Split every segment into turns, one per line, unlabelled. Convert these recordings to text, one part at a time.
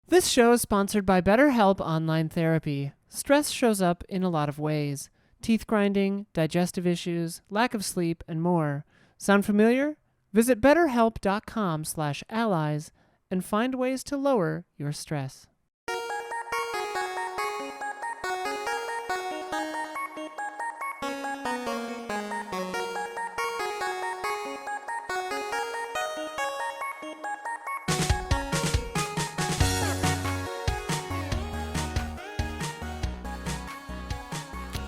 This show is sponsored by BetterHelp Online Therapy. Stress shows up in a lot of ways. Teeth grinding, digestive issues, lack of sleep, and more. Sound familiar? Visit betterhelp.com/allies and find ways to lower your stress.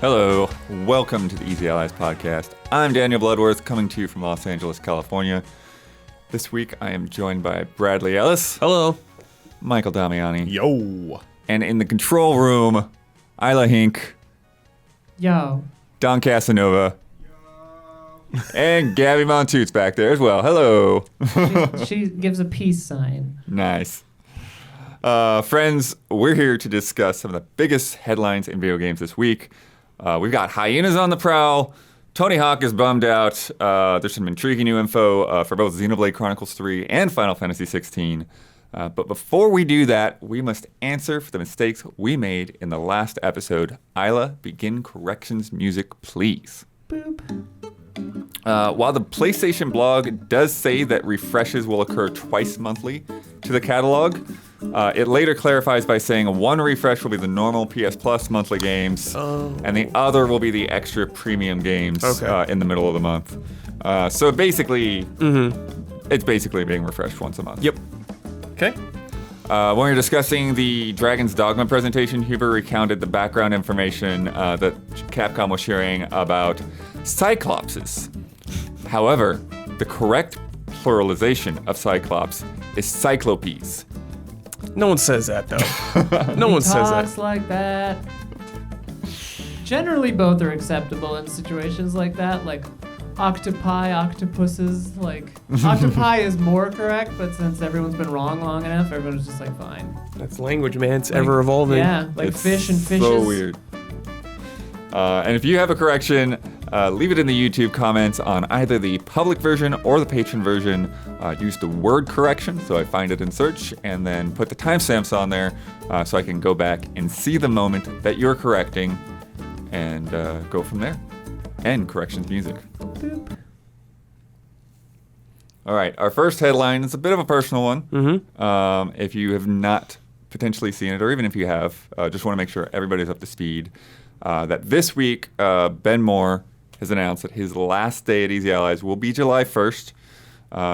Hello, welcome to the Easy Allies podcast. I'm Daniel Bloodworth, coming to you from Los Angeles, California. This week I am joined by Bradley Ellis.
Hello.
Michael Damiani.
Yo.
And in the control room, Isla Hink,
Yo.
Don Casanova, and Gabby Montoots back there as well. Hello.
She gives a peace sign.
Nice. Friends, we're here to discuss some of the biggest headlines in video games this week. We've got Hyenas on the prowl. Tony Hawk is bummed out. There's some intriguing new info for both Xenoblade Chronicles 3 and Final Fantasy XVI. But before we do that, we must answer for the mistakes we made in the last episode. Isla, begin corrections music, please.
Boop.
While the PlayStation blog does say that refreshes will occur twice monthly to the catalog, it later clarifies by saying one refresh will be the normal PS Plus monthly games, and the other will be the extra premium games in the middle of the month. So basically, it's basically being refreshed once a month.
Yep. Okay.
When we were discussing the Dragon's Dogma presentation, Huber recounted the background information that Capcom was sharing about Cyclopses. However, the correct pluralization of Cyclops is Cyclopes.
No one says that, though. No one says that.
Talks like that. Generally, both are acceptable in situations like that, like octopi, octopuses. Like, octopi is more correct, but since everyone's been wrong long enough, everyone's just like, fine.
That's language, man. It's ever evolving.
Yeah, like
It's
fish and fishes.
so weird. And if you have a correction, leave it in the YouTube comments on either the public version or the patron version. Use the word correction, so I find it in search, and then put the timestamps on there so I can go back and see the moment that you're correcting and go from there. And corrections music.
Boop.
All right, our first headline is a bit of a personal one.
Mm-hmm.
If you have not potentially seen it, or even if you have, just want to make sure everybody's up to speed. That this week, Ben Moore has announced that his last day at Easy Allies will be July 1st.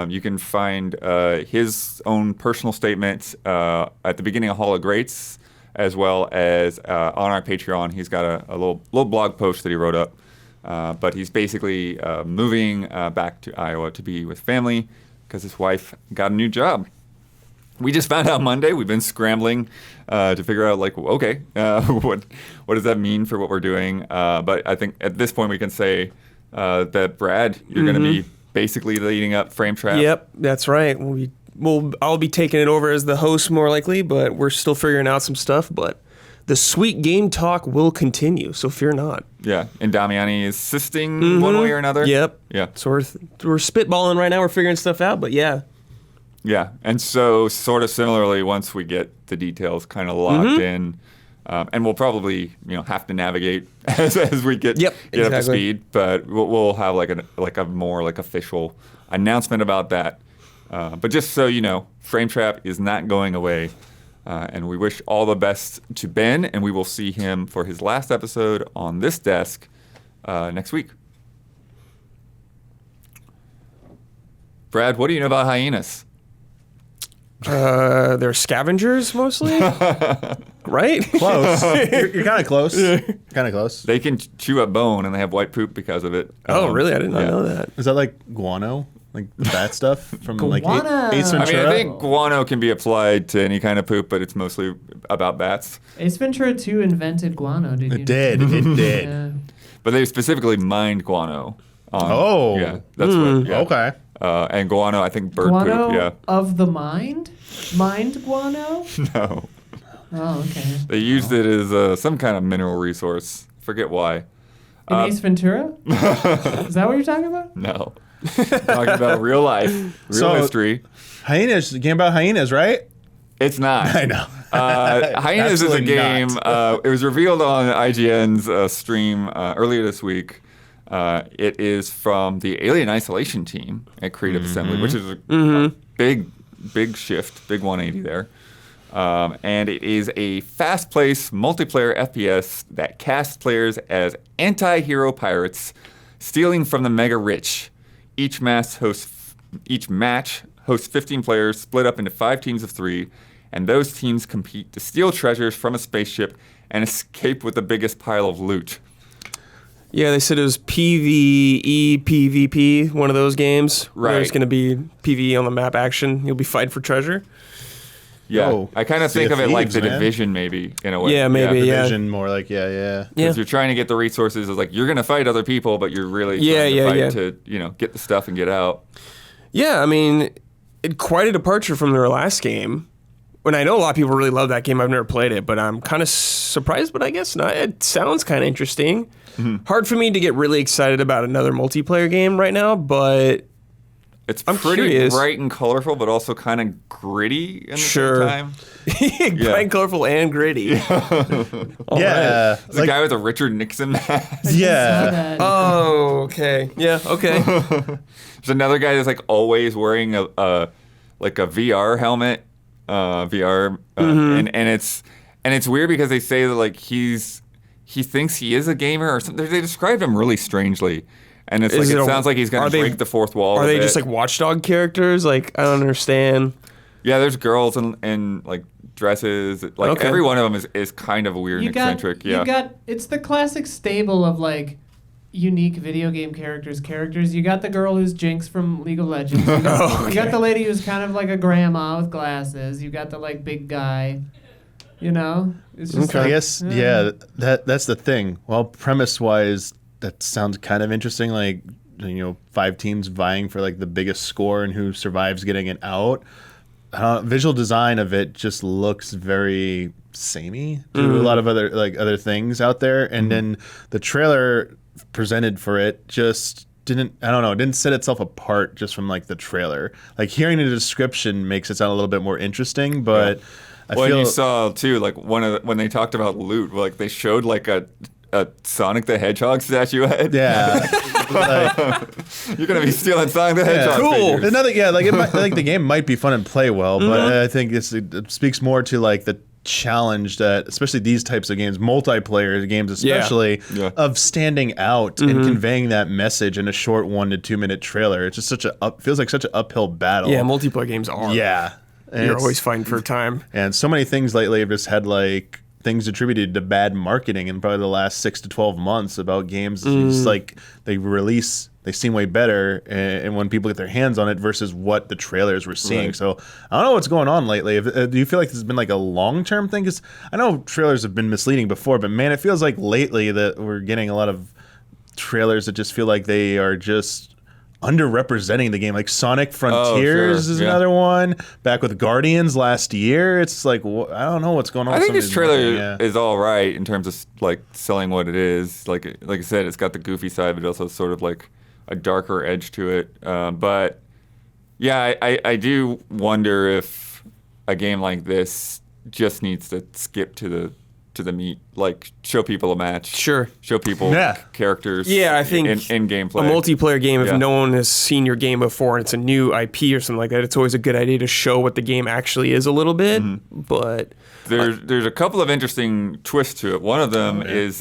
You can find his own personal statement at the beginning of Hall of Greats, as well as on our Patreon. He's got a little blog post that he wrote up. But he's basically moving back to Iowa to be with family because his wife got a new job. We just found out Monday. We've been scrambling to figure out, like, okay, what does that mean for what we're doing? But I think at this point we can say that, Brad, you're going to be basically leading up Frame Trap.
Yep, that's right. I'll be taking it over as the host more likely, but we're still figuring out some stuff. But the sweet game talk will continue, so fear not.
Yeah, and Damiani is assisting one way or another.
Yep.
Yeah.
So we're spitballing right now. We're figuring stuff out, but yeah.
Yeah, and so sort of similarly, once we get the details kind of locked in, and we'll probably have to navigate as we get up to speed, but we'll have like a more official announcement about that. But just so you know, Frame Trap is not going away, and we wish all the best to Ben, and we will see him for his last episode on this desk next week. Brad, what do you know about Hyenas?
They're scavengers mostly, right?
Close. You're kind of close. Kind of close.
They can chew up bone, and they have white poop because of it.
Oh, really? I did not know that.
Is that like guano? Like the bad stuff from like
Guano.
Ace
I
Ventura?
mean, I think guano can be applied to any kind of poop, but it's mostly about bats.
Ace Ventura 2 invented guano, did you?
It did. It did.
Yeah.
But they specifically mined guano.
Oh.
Yeah, that's what. Yeah.
Okay.
And guano, I think bird
Guano
poop, yeah.
of the mind? Mind guano?
No.
Oh, okay.
They used it as some kind of mineral resource. Forget why.
In Ace Ventura? Is that what you're talking about?
No. Talking about real life, real history.
Hyenas, the game about hyenas, right?
It's not.
I know.
Hyenas is a
Absolutely
game. It was revealed on IGN's stream earlier this week. It is from the Alien Isolation team at Creative Assembly, which is a big shift, big 180 there. And it is a fast-paced multiplayer FPS that casts players as anti-hero pirates stealing from the mega rich. Each match hosts 15 players split up into 5 teams of 3, and those teams compete to steal treasures from a spaceship and escape with the biggest pile of loot.
Yeah, they said it was PvE, PvP, one of those games.
Right.
There's going to be PvE on the map action. You'll be fighting for treasure.
Yeah,
Oh,
I kind of
Sea
think
of
of it like
Thieves,
the
man.
Division, maybe, in a way.
Yeah, maybe. Yeah.
Division, more like, yeah.
Because you're trying to get the resources. It's like you're going to fight other people, but you're really trying to fight to get the stuff and get out.
Yeah, I mean, quite a departure from their last game. When I know a lot of people really love that game. I've never played it, but I'm kind of surprised, but I guess not. It sounds kind of interesting. Hard for me to get really excited about another multiplayer game right now, but
It's
I'm
pretty
curious.
bright and colorful, but also kind of gritty in the
Sure.
same time.
bright, colorful, and gritty. All
Yeah.
right.
There's a guy with a Richard Nixon mask.
Yeah.
Oh, okay. Yeah, okay.
There's another guy that's like always wearing a VR helmet, VR, and it's weird because they say that like he thinks he is a gamer or something. They described him really strangely, and it's
Is
like
it
it
a-
sounds like he's
are
gonna
they-
break the fourth wall.
Are
a
they
bit.
just like watchdog characters? Like, I don't understand.
Yeah, there's girls in like dresses. Like
Okay.
every one of them is kind of weird and eccentric. Yeah.
It's the classic stable of like unique video game characters. You got the girl who's Jinx from League of Legends. You got the lady who's kind of like a grandma with glasses. You got the like big guy. You know, it's just
I
like,
guess that's the thing. Well, premise wise, that sounds kind of interesting. Like 5 teams vying for like the biggest score and who survives getting it out. Visual design of it just looks very samey to a lot of other things out there, and then the trailer presented for it just didn't set itself apart just from like the trailer. Like hearing the description makes it sound a little bit more interesting, but. I
Well,
feel
and you saw too, like when they talked about loot, like they showed like a Sonic the Hedgehog statuette.
yeah.
You're gonna be stealing Sonic the Hedgehog.
Cool.
figures.
Another, like the game might be fun and play well, but I think it speaks more to like the challenge that, especially these types of games, multiplayer games especially,
Yeah.
of standing out and conveying that message in a short 1 to 2 minute trailer. It's just feels like such an uphill battle.
Yeah, multiplayer games are.
Yeah. And
You're
it's-
always fighting for time.
And so many things lately have just had like things attributed to bad marketing in probably the last 6 to 12 months about games. It's like they seem way better, and when people get their hands on it versus what the trailers were seeing.
Right.
So I don't know what's going on lately. Do you feel like this has been like a long-term thing? Because I know trailers have been misleading before, but man, it feels like lately that we're getting a lot of trailers that just feel like they are just underrepresenting the game. Like Sonic Frontiers is
yeah.
another one. Back with Guardians last year, it's like I don't know what's going on.
I
with
think
some of
this
these
trailer
marketing,
is all right in terms of like selling what it is. Like I said, it's got the goofy side, but also sort of like a darker edge to it. But yeah, I do wonder if a game like this just needs to skip to the meat, like show people a match,
Sure.
show people characters.
Yeah, I think
in gameplay,
a multiplayer game, if
Yeah.
no one has seen your game before and it's a new IP or something like that, it's always a good idea to show what the game actually is a little bit. But
There's a couple of interesting twists to it. One of them is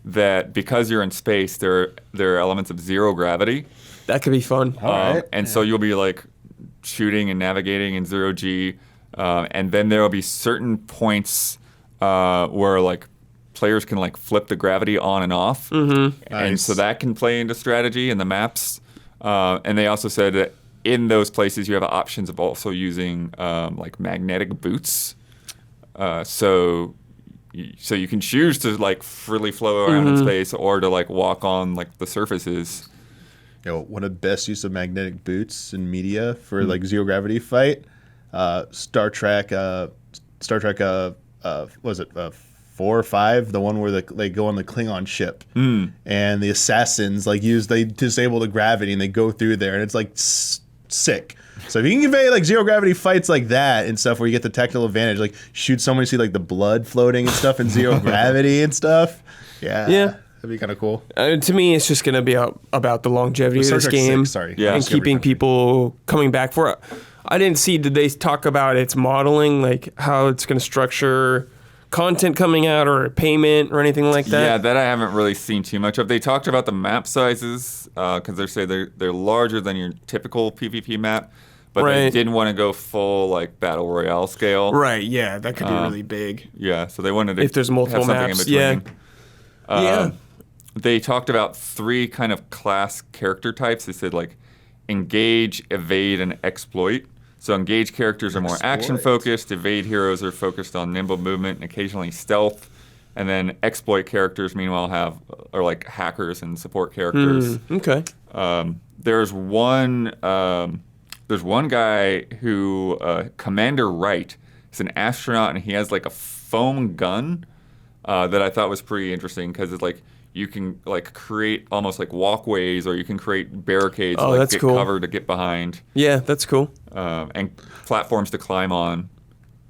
that because you're in space, there are elements of zero gravity.
that could be fun.
right.
And so you'll be like shooting and navigating in zero G, and then there will be certain points where like players can like flip the gravity on and off, and
Nice.
so that can play into strategy in the maps. And they also said that in those places you have options of also using like magnetic boots, so you can choose to like freely flow around in space or to like walk on like the surfaces.
one of the best use of magnetic boots in media for like zero gravity fight. Star Trek. Was it 4 or 5? The one where they go on the Klingon ship, and the assassins they disable the gravity and they go through there, and it's like sick. So if you can convey like zero gravity fights like that and stuff where you get the technical advantage, like shoot someone, you see like the blood floating and stuff in zero gravity and stuff. Yeah. That'd be kind of cool.
To me, it's just going to be about the longevity of this game.
Yeah.
And keeping people coming back for it. I didn't see, did they talk about its modeling, like how it's going to structure content coming out or payment or anything like that?
Yeah, that I haven't really seen too much of. They talked about the map sizes because they say they're larger than your typical PvP map, but they didn't want to go full like battle royale scale.
Right. Yeah, that could be really big.
Yeah, so they wanted to
if there's multiple
have something
maps.
in between.
Yeah.
They talked about 3 kind of class character types. They said like engage, evade, and exploit. So engage characters are more action focused, evade heroes are focused on nimble movement and occasionally stealth, and then exploit characters meanwhile are like hackers and support characters.
Okay.
There's one guy who Commander Wright is an astronaut and he has like a foam gun that I thought was pretty interesting because it's like you can like create almost like walkways or you can create barricades to like get cover to get behind.
Yeah, that's cool.
And platforms to climb on.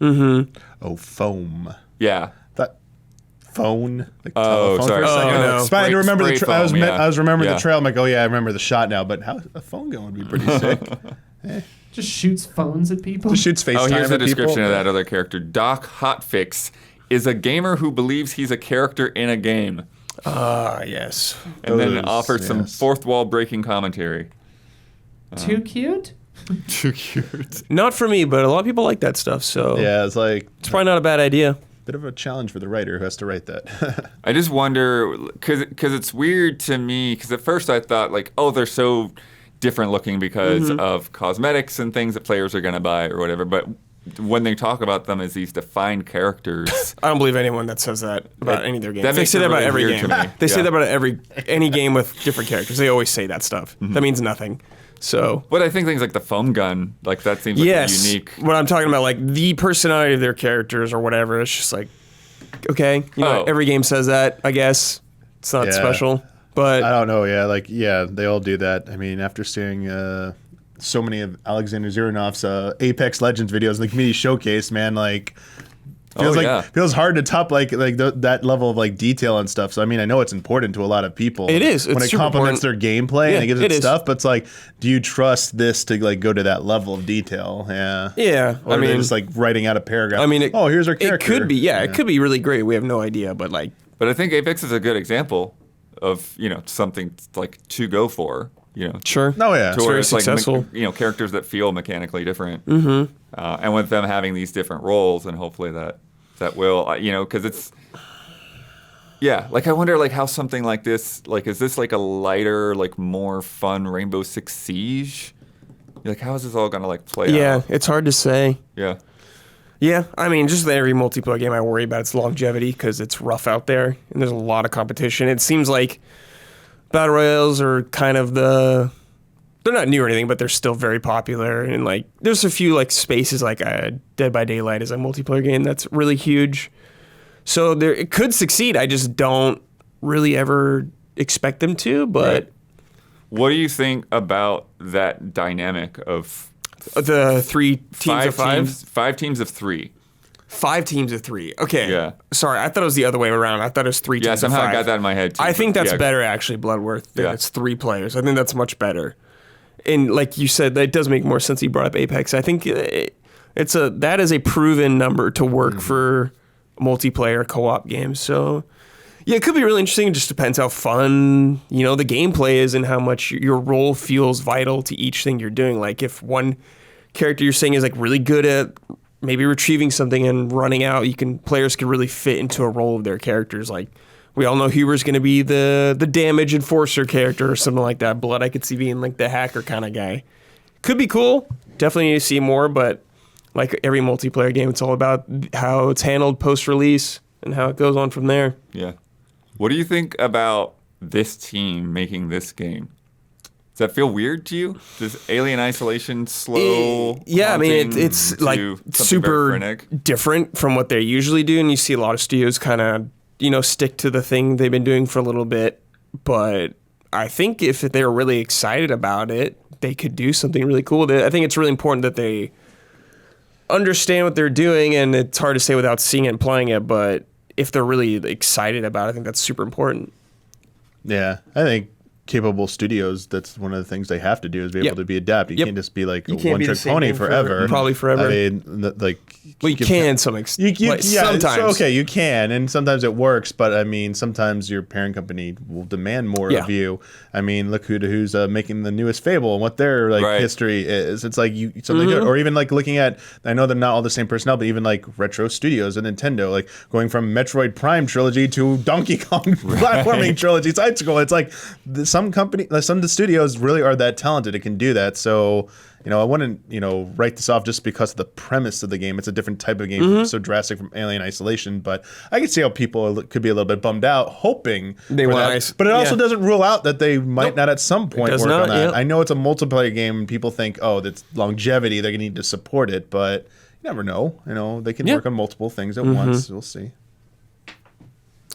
Oh, foam.
Yeah.
That phone. Like
Oh,
telephone
sorry.
For a second.
no.
It's fine. I remember the
Spray
I was
foam, yeah.
I was remembering
Yeah.
the trail. I'm like, oh yeah, I remember the shot now. But how a phone gun would be pretty sick.
Just shoots phones at people.
Just shoots FaceTime.
Oh, here's the
at
description
people.
of that other character. Doc Hotfix is a gamer who believes he's a character in a game.
Yes.
And then
Those,
offers some
yes.
fourth wall breaking commentary.
Too cute?
Too cute.
Not for me, but a lot of people like that stuff, so
Yeah, it's like
it's probably not a bad idea.
bit of a challenge for the writer who has to write that.
I just wonder, because it's weird to me, because at first I thought, like, oh, they're so different looking because of cosmetics and things that players are going to buy or whatever, but when they talk about them as these defined characters...
I don't believe anyone that says that about any of their games.
That
They
makes
say
it
that about
really
every
weird
game.
to me.
They say
Yeah.
that about any game with different characters. They always say that stuff. That means nothing. So...
But I think things like the foam gun, like that seems like a unique...
What I'm talking about, like the personality of their characters or whatever, it's just like, okay, you know, every game says that, I guess. It's not
Yeah.
special. But
I don't know. Yeah, they all do that. I mean, after seeing so many of Alexander Ziranov's Apex Legends videos in the community showcase, man, like feels hard to top that level of like detail and stuff. So I mean, I know it's important to a lot of people.
It is.
when
It's
it
super
complements
important.
their gameplay and it gives it
is.
stuff. But it's like, do you trust this to like go to that level of detail? Yeah.
yeah,
Or
I
are they
mean,
just like writing out a paragraph.
I mean,
here's our character.
It could be, it could be really great. We have no idea, but like,
But I think Apex is a good example of, you know, something like to go for, you know.
sure.
Oh, yeah.
To
It's
where
very
it's like,
successful.
you know, characters that feel mechanically different. Mm-hmm. And with them having these different roles, and hopefully that will, you know, because it's, yeah, like I wonder like how something like this, like is this like a lighter, like more fun Rainbow Six Siege? Like how is this all gonna like play
Yeah,
out?
it's hard to say.
Yeah.
Yeah, I mean, just every multiplayer game I worry about its longevity because it's rough out there and there's a lot of competition. It seems like battle royales are kind of they're not new or anything, but they're still very popular. And like, there's a few like spaces like Dead by Daylight is a multiplayer game that's really huge. So it could succeed. I just don't really ever expect them to. But
Right. What do you think about that dynamic of
the 3 teams of 5?
teams, 5 teams of 3?
5 teams of 3. Okay.
Yeah.
Sorry, I thought it was the other way around. I thought it was 3 teams
Yeah,
of
somehow
5.
I got that in my head too.
I think
but
that's
yeah.
better, actually, Bloodworth, than
Yeah.
it's 3 players. I think that's much better. And like you said, that does make more sense. You brought up Apex. I think that is a proven number to work for multiplayer co-op games. So yeah, it could be really interesting. It just depends how fun, you know, the gameplay is and how much your role feels vital to each thing you're doing. Like if one character you're saying is like really good at maybe retrieving something and running out, players can really fit into a role of their characters. Like we all know Huber's going to be the damage enforcer character or something like that. Blood I could see being like the hacker kind of guy. Could be cool. Definitely need to see more, but like every multiplayer game, it's all about how it's handled post-release and how it goes on from there.
Yeah. What do you think about this team making this game? Does that feel weird to you? Does Alien Isolation slow?
Yeah, I mean,
haunting
it's
to
like
something very
super
frenetic?
different from what they usually do, and you see a lot of studios kind of, you know, stick to the thing they've been doing for a little bit. But I think if they're really excited about it, they could do something really cool. I think it's really important that they understand what they're doing, and it's hard to say without seeing it and playing it, but if they're really excited about it, I think that's super important.
Yeah, I think capable studios, that's one of the things they have to do is be able to be adapt. You can't just be like a one-trick pony forever.
Probably forever.
I mean, like...
Well, you can sometimes.
Okay, you can, and sometimes it works, but I mean, sometimes your parent company will demand more of you. I mean, look who's making the newest Fable and what their history is. It's like something good, or even like looking at. I know they're not all the same personnel, but even like retro studios and Nintendo, like going from Metroid Prime trilogy to Donkey Kong platforming trilogy side scroll. It's like some of the studios really are that talented. It can do that. So. I wouldn't, write this off just because of the premise of the game. It's a different type of game, so drastic from Alien Isolation. But I can see how people could be a little bit bummed out, hoping
they want
that. But it also doesn't rule out that they might not at some point work on that. I know it's a multiplayer game, and people think, that's longevity. They're going to need to support it, but you never know. They can work on multiple things at once. We'll see.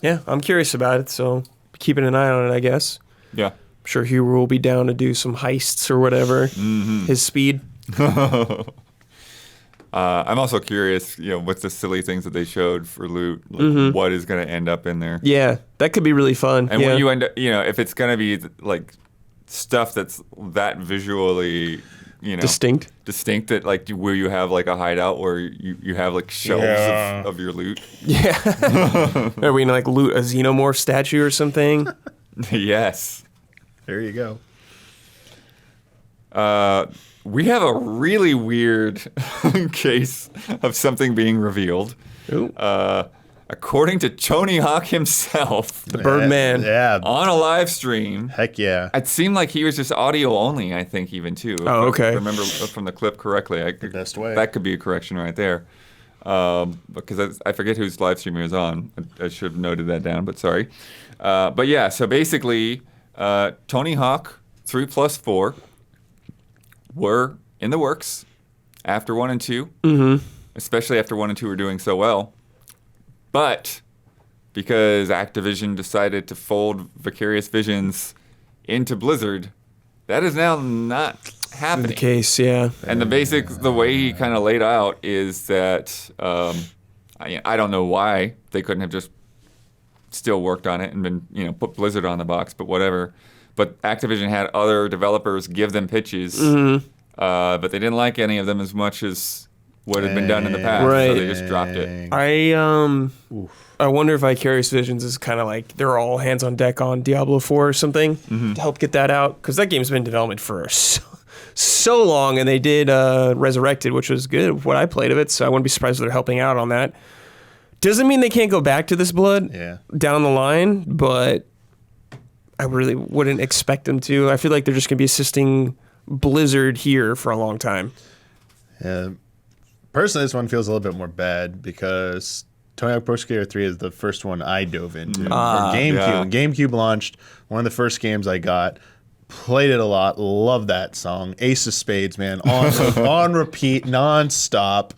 Yeah, I'm curious about it, so keeping an eye on it, I guess.
Yeah.
I'm sure Hero will be down to do some heists or whatever. His speed.
I'm also curious, what's the silly things that they showed for loot? Like, what is going to end up in there?
Yeah, that could be really fun.
And when you end up, if it's going to be like stuff that's that visually,
distinct
that like where you have like a hideout where you have like shelves of your loot.
Yeah. Are we going to like loot a Xenomorph statue or something?
Yes.
There you go.
We have a really weird case of something being revealed. According to Tony Hawk himself,
the Birdman,
on a live stream.
Heck yeah!
It seemed like he was just audio only. I think even too.
Oh, okay.
If I remember from the clip correctly.
The best way.
That could be a correction right there. Because I forget whose live stream he was on. I should have noted that down, but sorry. But yeah, so basically. Tony Hawk 3+4 were in the works after 1 and 2, especially after 1 and 2 were doing so well. But because Activision decided to fold Vicarious Visions into Blizzard, that is now not happening.
The case, yeah.
And the way he kind of laid out is that I don't know why they couldn't have just still worked on it and been, put Blizzard on the box, but whatever. But Activision had other developers give them pitches, but they didn't like any of them as much as what had been done in the past, so they just dropped it.
I wonder if Vicarious Visions is kind of like they're all hands on deck on Diablo 4 or something to help get that out, because that game's been in development for so long, and they did Resurrected, which was good, what I played of it, so I wouldn't be surprised if they're helping out on that. Doesn't mean they can't go back to this blood down the line, but I really wouldn't expect them to. I feel like they're just going to be assisting Blizzard here for a long time.
Yeah. Personally, this one feels a little bit more bad because Tony Hawk Pro Skater 3 is the first one I dove into from GameCube.
Yeah.
When GameCube launched, one of the first games I got, played it a lot, loved that song. Ace of Spades, man, on repeat, nonstop.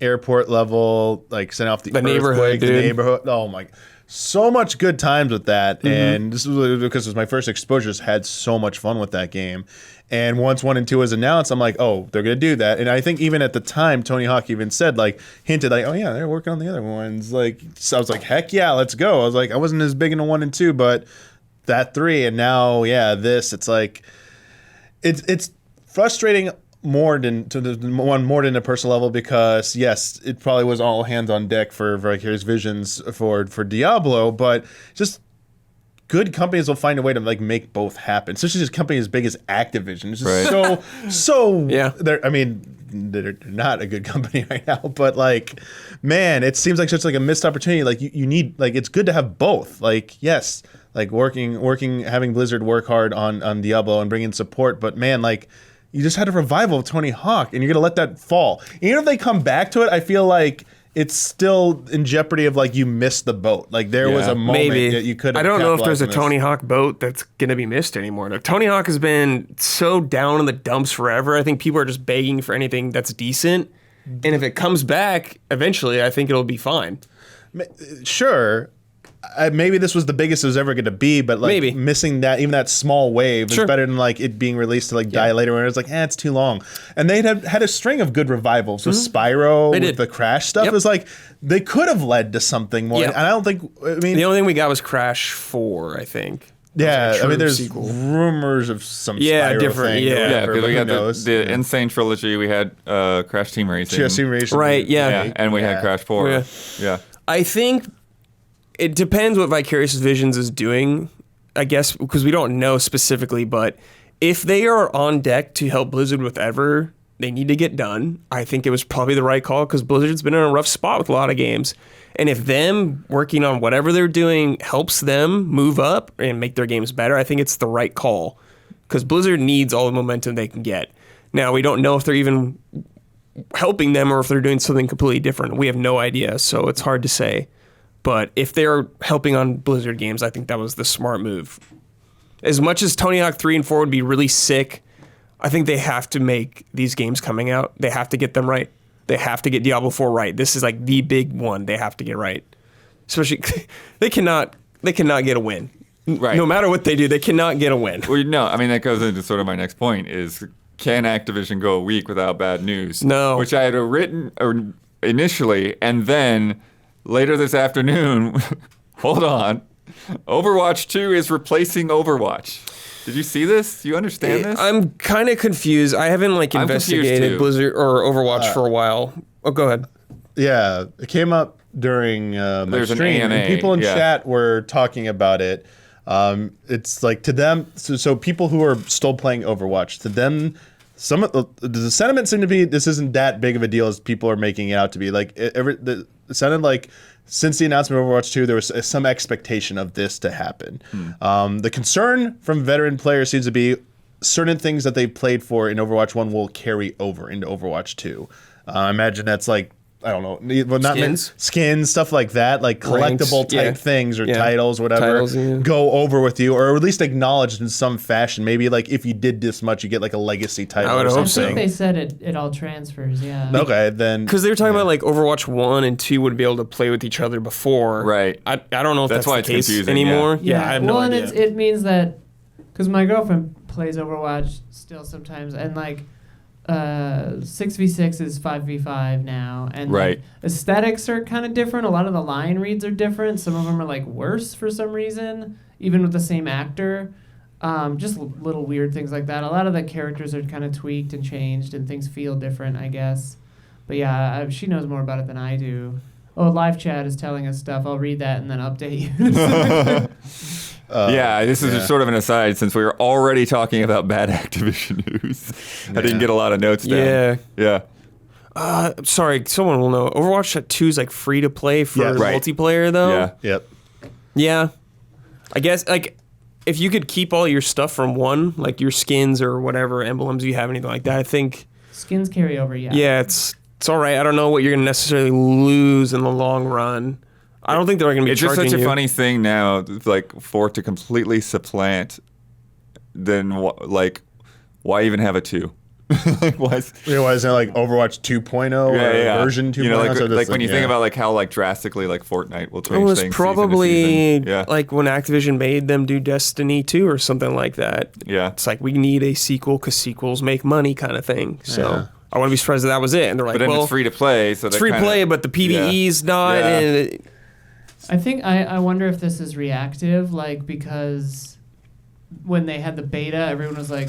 Airport level, like sent off the
neighborhood, dude.
The neighborhood. Oh my, so much good times with that. And this was because it was my first exposure. Just had so much fun with that game. And once 1 and 2 was announced, I'm like, oh, they're gonna do that. And I think even at the time, Tony Hawk even said, like, hinted, like, oh yeah, they're working on the other ones. Like, so I was like, heck yeah, let's go. I was like, I wasn't as big into 1 and 2, but that 3, and now this, it's like, it's frustrating. More than a personal level, because yes, it probably was all hands on deck for Vicarious Visions for Diablo, but just good companies will find a way to like make both happen. Especially just a company as big as Activision. It's just so
yeah.
They're not a good company right now, but like, man, it seems like such like a missed opportunity. Like you need, like, it's good to have both. Like, yes, like working, having Blizzard work hard on Diablo and bring in support, but man, like, you just had a revival of Tony Hawk, and you're gonna let that fall. Even if they come back to it, I feel like it's still in jeopardy of like you missed the boat. Like there was a moment that you could.
I don't know if there's a Tony Hawk boat that's gonna be missed anymore. No, Tony Hawk has been so down in the dumps forever. I think people are just begging for anything that's decent, and if it comes back eventually, I think it'll be fine.
Sure. maybe this was the biggest it was ever going to be, but like
Maybe.
missing that, even that small wave
Sure.
is better than like it being released to like die later when it's like, it's too long. And they had a string of good revivals with Spyro, with
did.
the Crash stuff.
Yep.
It was like they could have led to something more.
Yeah.
And I don't think, I mean,
The only thing we got was Crash 4, I think.
yeah,
True
I mean, there's
sequel.
rumors of some
Yeah,
Spyro
different,
thing.
yeah.
or
Yeah,
whatever,
because we
but
got
who knows?
the Insane trilogy. We had Crash Team Racing.
Team Racing.
Right, yeah.
Yeah, and we had Crash 4.
Yeah.
Yeah.
I think it depends what Vicarious Visions is doing, I guess, because we don't know specifically, but if they are on deck to help Blizzard with whatever they need to get done, I think it was probably the right call because Blizzard's been in a rough spot with a lot of games. And if them working on whatever they're doing helps them move up and make their games better, I think it's the right call because Blizzard needs all the momentum they can get. Now, we don't know if they're even helping them or if they're doing something completely different. We have no idea, so it's hard to say. But if they're helping on Blizzard games, I think that was the smart move. As much as Tony Hawk 3 and 4 would be really sick, I think they have to make these games coming out. They have to get them right. They have to get Diablo 4 right. This is like the big one they have to get right. Especially, they cannot get a win.
Right.
No matter what they do, they cannot get a win.
Well, no, I mean, that goes into sort of my next point is, can Activision go a week without bad news?
No.
Which I had written initially, and then later this afternoon, hold on, Overwatch 2 is replacing Overwatch. Did you see this? Do you understand this?
I'm kind of confused. I haven't
I'm confused,
investigated
too.
Blizzard or Overwatch for a while. Oh, go ahead.
Yeah, it came up during my
There's an
stream,
AMA,
and people in
yeah.
chat were talking about it. It's like to them, so people who are still playing Overwatch, to them, some of the sentiment seemed to be this isn't that big of a deal as people are making it out to be. Like it sounded like since the announcement of Overwatch 2, there was some expectation of this to happen. The concern from veteran players seems to be certain things that they played for in Overwatch 1 will carry over into Overwatch 2. I imagine that's like, I don't know, well, not skins, stuff like that, like collectible type things or titles, whatever,
Titles, yeah.
go over with you, or at least acknowledged in some fashion. Maybe like if you did this much, you get like a legacy title
I would
or
hope
I
something.
think they said it all transfers, yeah.
Okay, then
Because they were talking about like Overwatch 1 and 2 would be able to play with each other before.
Right.
I don't know if that's
why
the
it's
case
confusing,
anymore.
Yeah,
I have no
well,
idea.
and it means that, because my girlfriend plays Overwatch still sometimes, and like 6v6 is 5v5 now, and
Right.
like, aesthetics are kind of different. A lot of the line reads are different. Some of them are like worse for some reason, even with the same actor. Just little weird things like that. A lot of the characters are kind of tweaked and changed, and things feel different, I guess. But yeah, she knows more about it than I do. Oh, live chat is telling us stuff. I'll read that and then update you.
Yeah, this is just sort of an aside since we were already talking about bad Activision news. I didn't get a lot of notes down. Yeah.
Sorry, someone will know. Overwatch 2 is like free to play for
Yeah.
Right.
multiplayer though.
Yeah.
Yep.
Yeah. I guess like if you could keep all your stuff from one, like your skins or whatever emblems you have, anything like that, I think
Skins carry over, yeah.
yeah, it's all right. I don't know what you're gonna necessarily lose in the long run. I don't think they're gonna be
It's just
charging
such a
you.
funny thing now, like for it to completely supplant, then like, why even have a 2? Like, why is,
Isn't it like Overwatch 2.0 or version 2.0?
You know, like,
So
like
that's
when you think
yeah.
about like how like drastically like Fortnite will change
It was
things. season to
probably
season. Yeah.
like when Activision made them do Destiny 2 or something like that.
Yeah.
It's like we need a sequel because sequels make money kind of thing. So
Yeah.
I wouldn't be surprised if that was it. And they're like,
But then
well,
it's free to play, so
it's free to play, but the PvE's not.
Yeah.
And
I think I wonder if this is reactive, like because when they had the beta, everyone was like,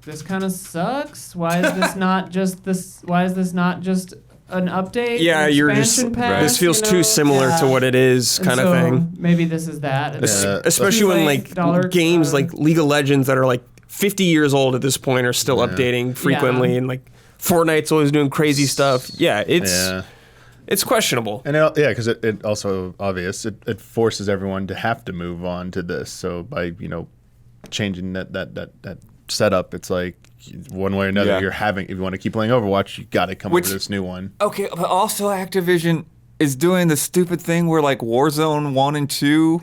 "This kind of sucks. Why is this not just this? Why is this not just an update?
yeah,
an
you're just
expansion pass,
this feels
you
too
know?"
similar to
Yeah.
what it is,
And
kind of
so
thing.
Maybe this is that. It's
Yeah.
Especially when
$2
like games like League of Legends that are like 50 years old at this point are still updating frequently,
Yeah.
and like Fortnite's always doing crazy stuff. Yeah,
Yeah.
it's questionable.
And because it also obvious it forces everyone to have to move on to this. So by changing that setup, it's like one way or another
Yeah.
you're having. If you want to keep playing Overwatch, you got to come
Which-
up with this new one.
Okay, but also Activision is doing the stupid thing where like Warzone 1 and 2,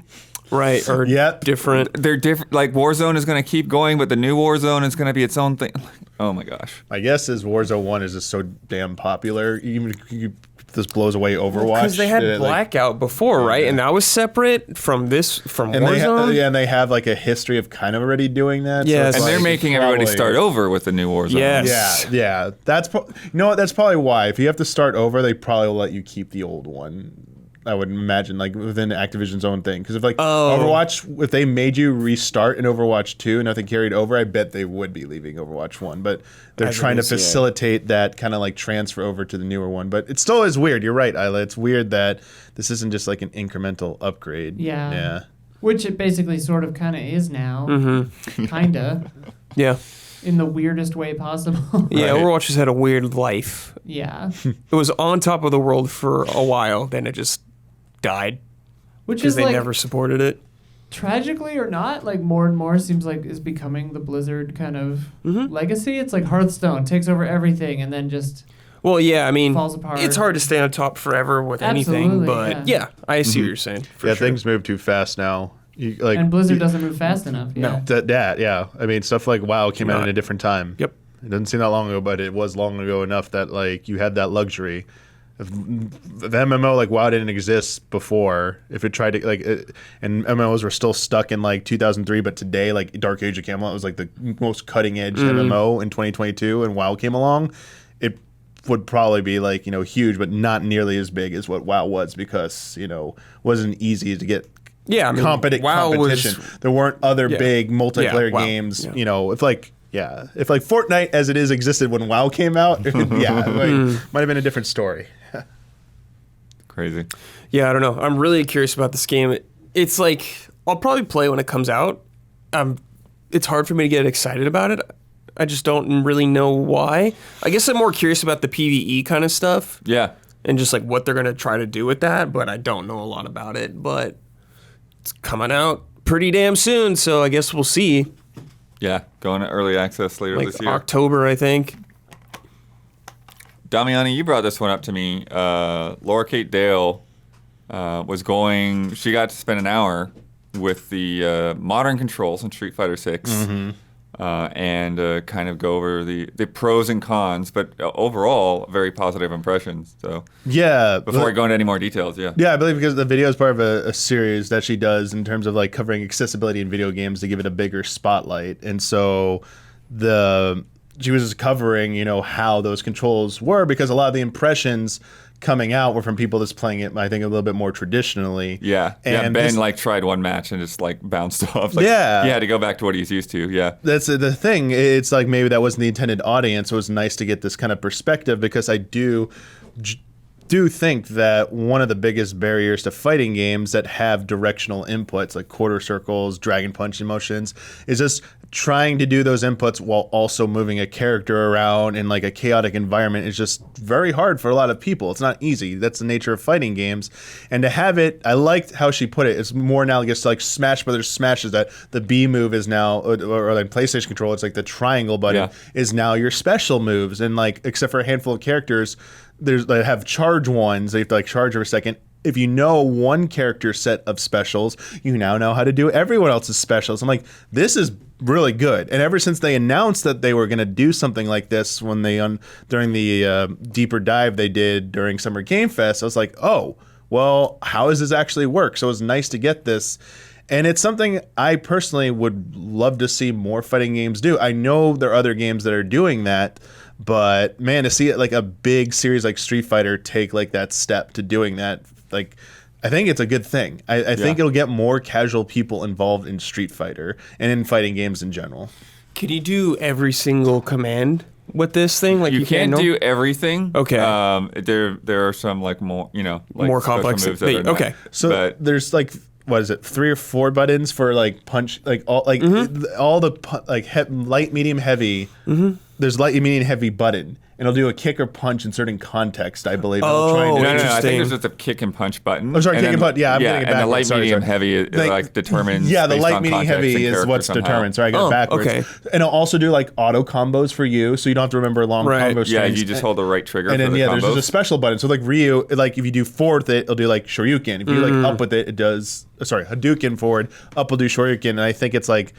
Right, or
Yep.
different.
they're different. Like Warzone is going to keep going, but the new Warzone is going to be its own thing. Oh my gosh.
My guess is Warzone 1 is just so damn popular. Even if you this blows away Overwatch.
Because they had
like,
Blackout before, right? And that was separate from Warzone.
And they have like a history of kind of already doing that.
Yes.
And
it's
they're
like,
making everybody start over with the new Warzone.
Yes.
Yeah. That's you know what? That's probably why. If you have to start over, they probably will let you keep the old one. I would imagine, like within Activision's own thing, because if Overwatch, if they made you restart in Overwatch 2 and nothing carried over, I bet they would be leaving Overwatch 1. But they're trying to facilitate that kind of like transfer over to the newer one. But it still is weird. You're right, Isla. It's weird that this isn't just like an incremental upgrade.
Yeah. Which it basically sort of kind of is now. Mm-hmm. Kind of.
Yeah.
In the weirdest way possible.
Yeah, Overwatch has had a weird life.
Yeah.
It was on top of the world for a while, then it just died.
Which is
they
like,
never supported it.
Tragically or not, like more and more seems like is becoming the Blizzard kind of legacy. It's like Hearthstone takes over everything and then just
falls
apart.
It's hard to stay on top forever with anything, but I see what you're saying.
Things move too fast now.
And Blizzard doesn't move fast enough. Yeah.
No. I mean, stuff like WoW came out in a different time.
Yep.
It doesn't seem that long ago, but it was long ago enough that like you had that luxury. If the MMO like WoW didn't exist before, if it tried to and MMOs were still stuck in like 2003, but today like Dark Age of Camelot was like the most cutting edge MMO in 2022, and WoW came along, it would probably be like huge, but not nearly as big as what WoW was because wasn't easy to get. Competent
WoW
competition. There weren't other big multiplayer games. If Fortnite as it is existed when WoW came out, might have been a different story.
Crazy.
Yeah, I don't know. I'm really curious about this game. It's like I'll probably play when it comes out. It's hard for me to get excited about it. I just don't really know why. I guess I'm more curious about the PvE kind of stuff.
Yeah.
And just like what they're going to try to do with that, but I don't know a lot about it. But it's coming out pretty damn soon, so I guess we'll see.
Yeah, going to early access later this year.
October, I think.
Damiani, you brought this one up to me. Laura Kate Dale she got to spend an hour with the modern controls in Street Fighter VI and kind of go over the pros and cons, but overall, very positive impressions. So before we go into any more details, I
believe because the video is part of a series that she does in terms of like covering accessibility in video games to give it a bigger spotlight, and so she was covering how those controls were, because a lot of the impressions coming out were from people that's playing it, I think, a little bit more traditionally.
And Ben tried one match and just bounced off. He had to go back to what he's used to.
That's the thing. It's like maybe that wasn't the intended audience. It was nice to get this kind of perspective, because I do think that one of the biggest barriers to fighting games that have directional inputs like quarter circles, dragon punch motions is just trying to do those inputs while also moving a character around in like a chaotic environment is just very hard for a lot of people. It's not easy. That's the nature of fighting games. And to have it, I liked how she put it. It's more analogous to like Smash Brothers Smashes, that the B move is now, or like PlayStation control, it's like the triangle button is now your special moves. And like, except for a handful of characters, they have charge ones. They have to like charge every second. If you know one character's set of specials, you now know how to do everyone else's specials. I'm like, this is really good. And ever since they announced that they were going to do something like this when during the deeper dive they did during Summer Game Fest, I was like, oh, well, how does this actually work? So it was nice to get this. And it's something I personally would love to see more fighting games do. I know there are other games that are doing that, but man, to see it like a big series like Street Fighter take like that step to doing that, like, I think it's a good thing. I think it'll get more casual people involved in Street Fighter and in fighting games in general.
Can you do every single command with this thing? Like
you can't do everything.
Okay.
There are some like more
more complex
moves that are
okay.
So there's like, what is it, 3 or 4 buttons for like punch, like all like all the light, medium, heavy. There's light, medium, heavy button. And it'll do a kick or punch in certain context, I believe.
No,
I think there's just a kick and punch button.
I'm sorry, kick and punch. Yeah, I'm getting it backwards.
And the light,
sorry,
medium, heavy determines.
Yeah, the light, medium, heavy is what's determined. Sorry, I got it backwards.
Okay.
And it'll also do like auto combos for you, so you don't have to remember long combo strings.
Yeah, you just hold the right trigger.
And then
there's
just a special button. So like Ryu, like if you do forward with it, it'll do like Shoryuken. If you like up with it, it does. Hadouken forward. Up will do Shoryuken, and I think it's like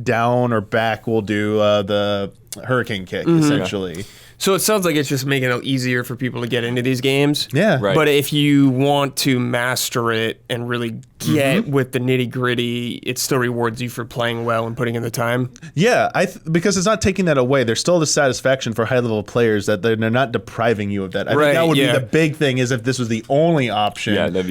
down or back will do the Hurricane kick essentially.
So it sounds like it's just making it easier for people to get into these games.
Yeah.
Right.
But if you want to master it and really get with the nitty gritty, it still rewards you for playing well and putting in the time.
Yeah, because it's not taking that away. There's still the satisfaction for high level players that they're not depriving you of that. I think that would be the big thing. Is if this was the only option,
Yeah, that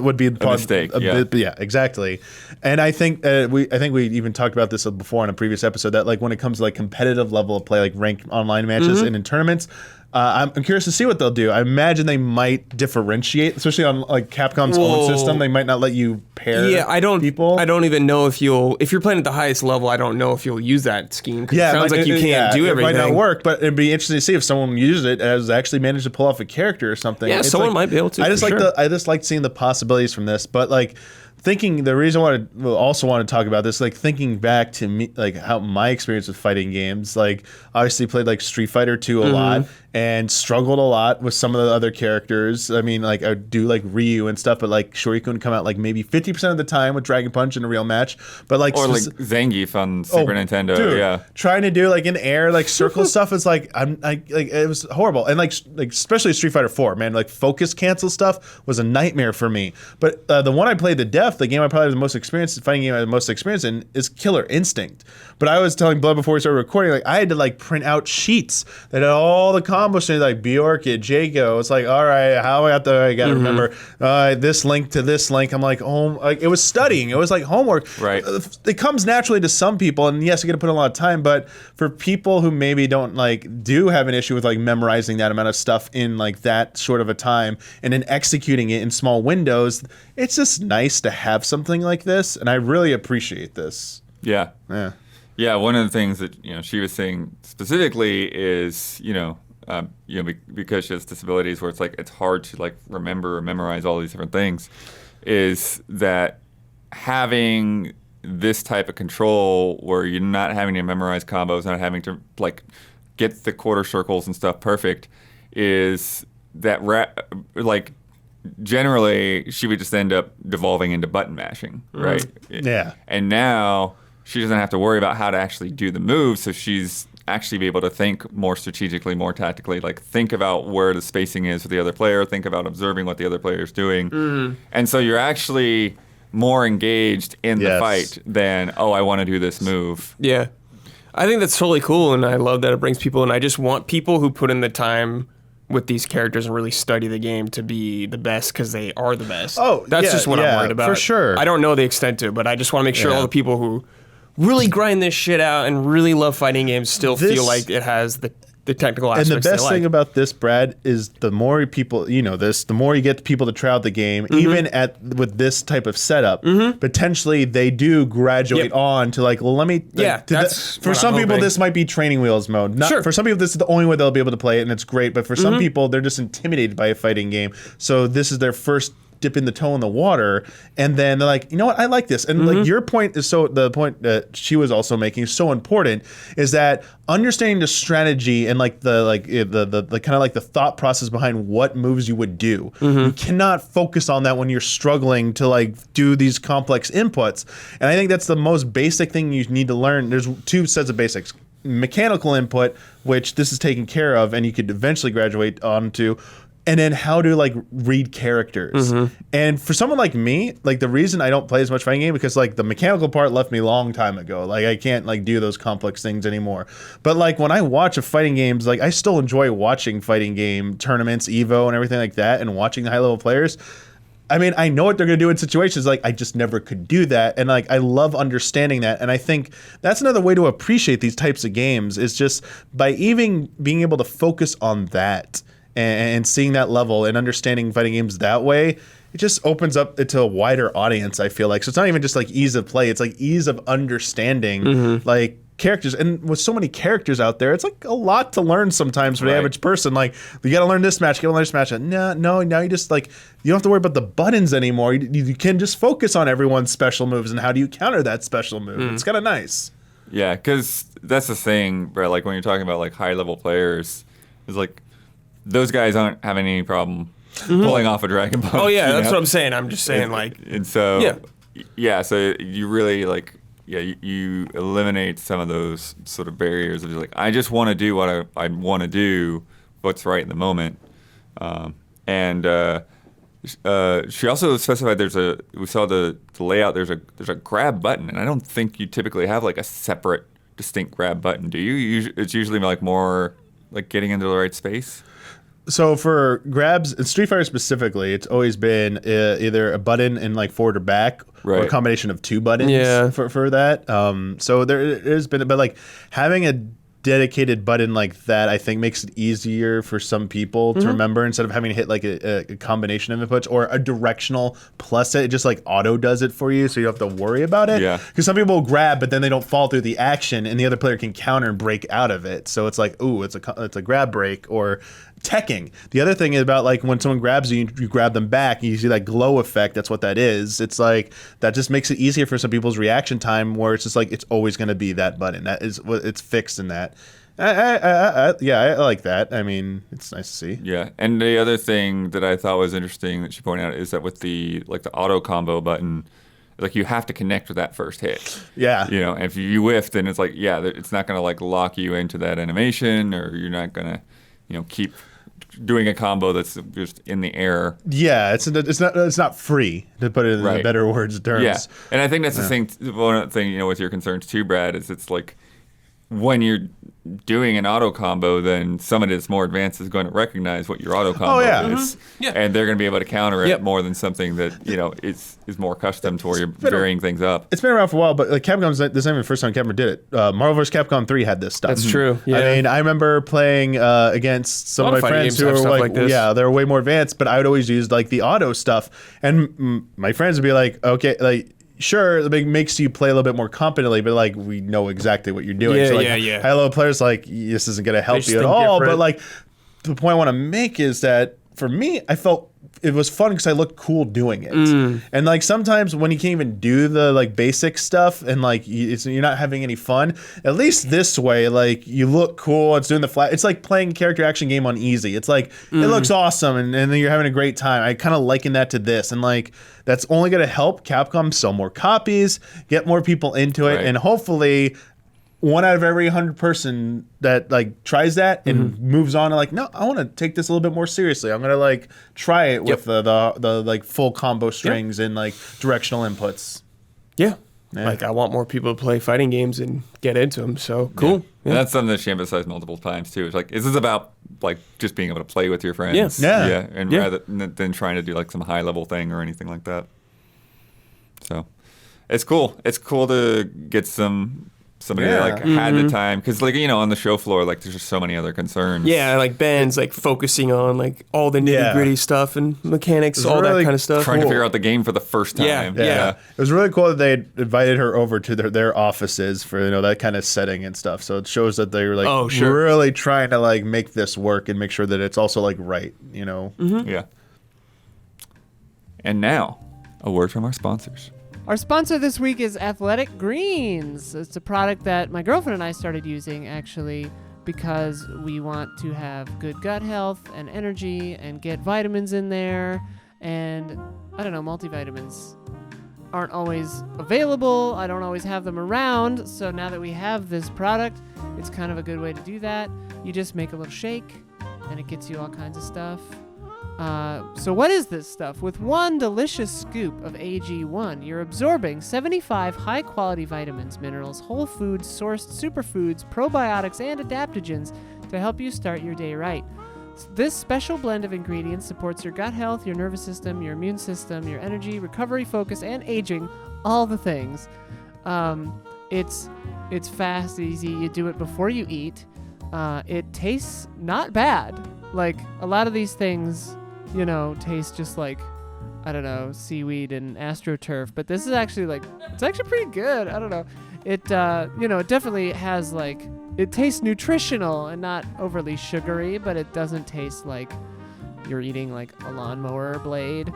would be a
mistake.
Yeah, exactly. And I think we even talked about this before in a previous episode that like when it comes to like competitive level of play, like ranked online matches and in tournaments. I'm curious to see what they'll do. I imagine they might differentiate, especially on like Capcom's own system. They might not let you pair.
Yeah, I don't even know if you're playing at the highest level. I don't know if you'll use that scheme. Yeah, it sounds like you can't do everything.
It might not work, but it'd be interesting to see if someone uses it as actually managed to pull off a character or something.
Yeah, someone might be able to.
I just like seeing the possibilities from this, but like. The reason I also want to talk about this, like thinking back to me, like how my experience with fighting games, like obviously played like Street Fighter 2 a lot and struggled a lot with some of the other characters. I mean, like I would do like Ryu and stuff, but like Shoryuken would come out like maybe 50% of the time with Dragon Punch in a real match. But like
or like Zangief on Super Nintendo,
dude, trying to do like in air like circle stuff is like it was horrible. And like especially Street Fighter 4, man, like focus cancel stuff was a nightmare for me. But the one I played to death, the game I probably have the most experience, fighting game I have the most experience in is Killer Instinct. But I was telling Blood before we started recording, like I had to like print out sheets that had all the combos, like Bjork, Jago. It's like, all right, how I gotta remember this link to this link. I'm like, it was studying. It was like homework.
Right.
It comes naturally to some people, and yes, you got to put in a lot of time. But for people who maybe don't do have an issue with like memorizing that amount of stuff in like that short of a time, and then executing it in small windows, it's just nice to have something like this, and I really appreciate this.
Yeah. Yeah, one of the things that she was saying specifically is because she has disabilities where it's like it's hard to like remember or memorize all these different things, is that having this type of control where you're not having to memorize combos, not having to like get the quarter circles and stuff perfect, is that generally she would just end up devolving into button mashing, right?
Yeah.
And now she doesn't have to worry about how to actually do the move, so she's actually be able to think more strategically, more tactically, like think about where the spacing is for the other player, think about observing what the other player is doing. And so you're actually more engaged in the fight than, I want to do this move.
Yeah. I think that's totally cool, and I love that it brings people, and I just want people who put in the time with these characters and really study the game to be the best because they are the best. That's just what I'm worried about.
For sure.
I don't know the extent to it, but I just want to make sure all the people who really grind this shit out and really love fighting games still feel like it has the technical aspects.
And the best thing about this, Brad, is the more people, the more you get people to try out the game, even with this type of setup, potentially they do graduate on to like, well, let me. For some people, this might be training wheels mode. For some people, this is the only way they'll be able to play it, and it's great. But for some people, they're just intimidated by a fighting game. So this is their first dipping the toe in the water, and then they're like, you know what, I like this. And like your point is the point that she was also making is so important, is that understanding the strategy and like the kind of like the thought process behind what moves you would do. You cannot focus on that when you're struggling to like do these complex inputs. And I think that's the most basic thing you need to learn. There's two sets of basics. Mechanical input, which this is taken care of and you could eventually graduate onto, and then how to like read characters. And for someone like me, like the reason I don't play as much fighting game because like the mechanical part left me a long time ago. Like I can't like do those complex things anymore. But like when I watch a fighting games, like I still enjoy watching fighting game tournaments, Evo and everything like that, and watching the high level players. I mean, I know what they're going to do in situations like I just never could do that. And like I love understanding that. And I think that's another way to appreciate these types of games is just by even being able to focus on that. And seeing that level and understanding fighting games that way, it just opens up it to a wider audience, I feel like. So it's not even just like ease of play, it's like ease of understanding like characters. And with so many characters out there, it's like a lot to learn sometimes for the average person. Like, you gotta learn this match, you gotta learn this match. No, now you just like, you don't have to worry about the buttons anymore. You can just focus on everyone's special moves and how do you counter that special move. It's kind of nice.
Yeah, because that's the thing, Brett, like when you're talking about like high level players, it's like, those guys aren't having any problem pulling off a Dragon Punch.
Oh yeah, that's what I'm saying. I'm just saying, like,
and so so you really like, you eliminate some of those sort of barriers of just like, I just want to do what I want to do, what's right in the moment. She also specified we saw the layout, there's a grab button, and I don't think you typically have like a separate distinct grab button, do you? It's usually like more like getting into the right space.
So for grabs, in Street Fighter specifically, it's always been either a button in like forward or back, or a combination of two buttons for that. So there's been, but like having a dedicated button like that, I think makes it easier for some people to remember instead of having to hit like a combination of inputs or a directional plus it just like auto does it for you, so you don't have to worry about it.
Yeah.
Because some people will grab, but then they don't fall through the action, and the other player can counter and break out of it. So it's like, ooh, it's a grab break or teching. The other thing is about like when someone grabs you, you grab them back, and you see that glow effect. That's what that is. It's like that just makes it easier for some people's reaction time, where it's just like it's always going to be that button. That is what it's fixed in that. I like that. I mean, it's nice to see.
Yeah, and the other thing that I thought was interesting that she pointed out is that with the auto combo button, like you have to connect with that first hit.
Yeah.
You know, and if you whiff, then it's like, it's not going to like lock you into that animation, or you're not going to, keep doing a combo that's just in the air.
Yeah, it's not free, to put it in better words terms.
Yeah, and I think that's the thing. One thing, with your concerns too, Brad, is it's like when you're doing an auto combo, then somebody that's more advanced is going to recognize what your auto combo is, and they're going to be able to counter it more than something that is more custom to where you're varying things up. It's
been around for a while, but like Capcom's, this isn't even the first time Capcom did it. Marvel vs. Capcom 3 had this stuff.
That's true. Yeah.
I mean, I remember playing against some of my friends who were like they were way more advanced, but I would always use like the auto stuff, and my friends would be like, okay, like, sure, it makes you play a little bit more competently, but like we know exactly what you're doing.
Yeah,
so like,
yeah.
high-level players like this isn't going to help you at all. Different. But like the point I want to make is that for me, I felt it was fun because I looked cool doing it. And like sometimes when you can't even do the like basic stuff and like you're not having any fun, at least this way, like you look cool. It's doing the flat. It's like playing a character action game on easy. It's like it looks awesome and then you're having a great time. I kind of liken that to this, and like that's only going to help Capcom sell more copies, get more people into it, and hopefully 1 out of every 100 person that like tries that and moves on and like, no, I want to take this a little bit more seriously. I'm gonna like try it with the like full combo strings and like directional inputs.
Yeah. Like I want more people to play fighting games and get into them. So cool.
Yeah. And that's something that she emphasized multiple times too. It's like, this is about like just being able to play with your friends. Rather than trying to do like some high level thing or anything like that. So it's cool. It's cool to get somebody that like had the time, because like on the show floor, like there's just so many other concerns.
Yeah, like Ben's like focusing on like all the nitty gritty stuff and mechanics, all that kind of stuff.
Trying to figure out the game for the first time.
Yeah. It was really cool that they invited her over to their offices for that kind of setting and stuff. So it shows that they were like really trying to like make this work and make sure that it's also like right.
Yeah. And now, a word from our sponsors.
Our sponsor this week is Athletic Greens. It's a product that my girlfriend and I started using actually because we want to have good gut health and energy and get vitamins in there. And I don't know, multivitamins aren't always available. I don't always have them around. So now that we have this product, it's kind of a good way to do that. You just make a little shake and it gets you all kinds of stuff. So what is this stuff? With one delicious scoop of AG1, you're absorbing 75 high-quality vitamins, minerals, whole foods, sourced superfoods, probiotics, and adaptogens to help you start your day right. This special blend of ingredients supports your gut health, your nervous system, your immune system, your energy, recovery, focus, and aging, all the things. It's fast, easy. You do it before you eat. It tastes not bad. Like a lot of these things, taste just like, I don't know, seaweed and AstroTurf. But this is actually it's actually pretty good. I don't know. It, it definitely has it tastes nutritional and not overly sugary, but it doesn't taste like you're eating like a lawnmower blade.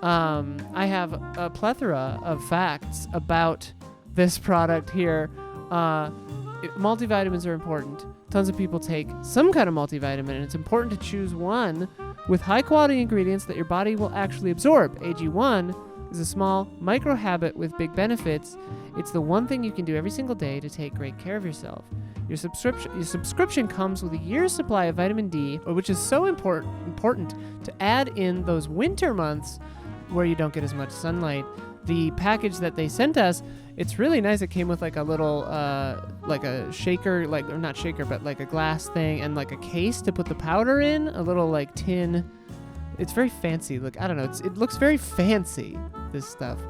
I have a plethora of facts about this product here. Multivitamins are important. Tons of people take some kind of multivitamin, and it's important to choose one with high-quality ingredients that your body will actually absorb. AG1 is a small micro habit with big benefits. It's the one thing you can do every single day to take great care of yourself. Your subscription comes with a year's supply of vitamin D, which is so important to add in those winter months where you don't get as much sunlight. The package that they sent us, it's really nice. It came with like a little, like a shaker, or not shaker, but like a glass thing and like a case to put the powder in, a little like tin. It's very fancy. Look, I don't know. It looks very fancy, this stuff.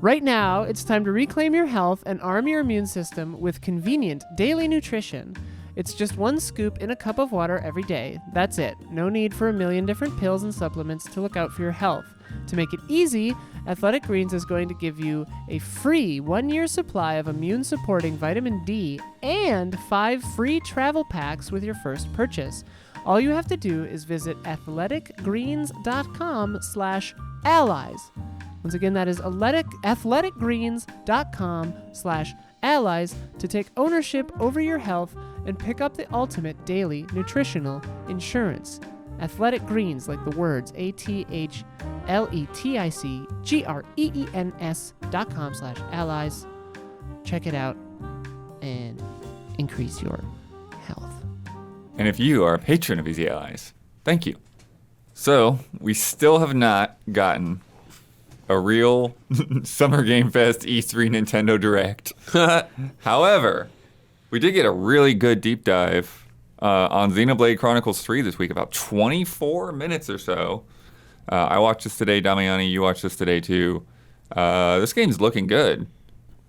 Right now, it's time to reclaim your health and arm your immune system with convenient daily nutrition. It's just one scoop in a cup of water every day. That's it. No need for a million different pills and supplements to look out for your health. To make it easy, Athletic Greens is going to give you a free 1-year supply of immune-supporting vitamin D and 5 free travel packs with your first purchase. All you have to do is visit athleticgreens.com/allies. Once again, that is athleticgreens.com/allies to take ownership over your health and pick up the ultimate daily nutritional insurance. Athletic Greens, like the words, athleticgreens.com/allies. Check it out and increase your health.
And if you are a patron of Easy Allies, thank you. So, we still have not gotten a real Summer Game Fest E3 Nintendo Direct. However, we did get a really good deep dive on Xenoblade Chronicles 3 this week, about 24 minutes or so. I watched this today, Damiani, you watched this today too. This game's looking good.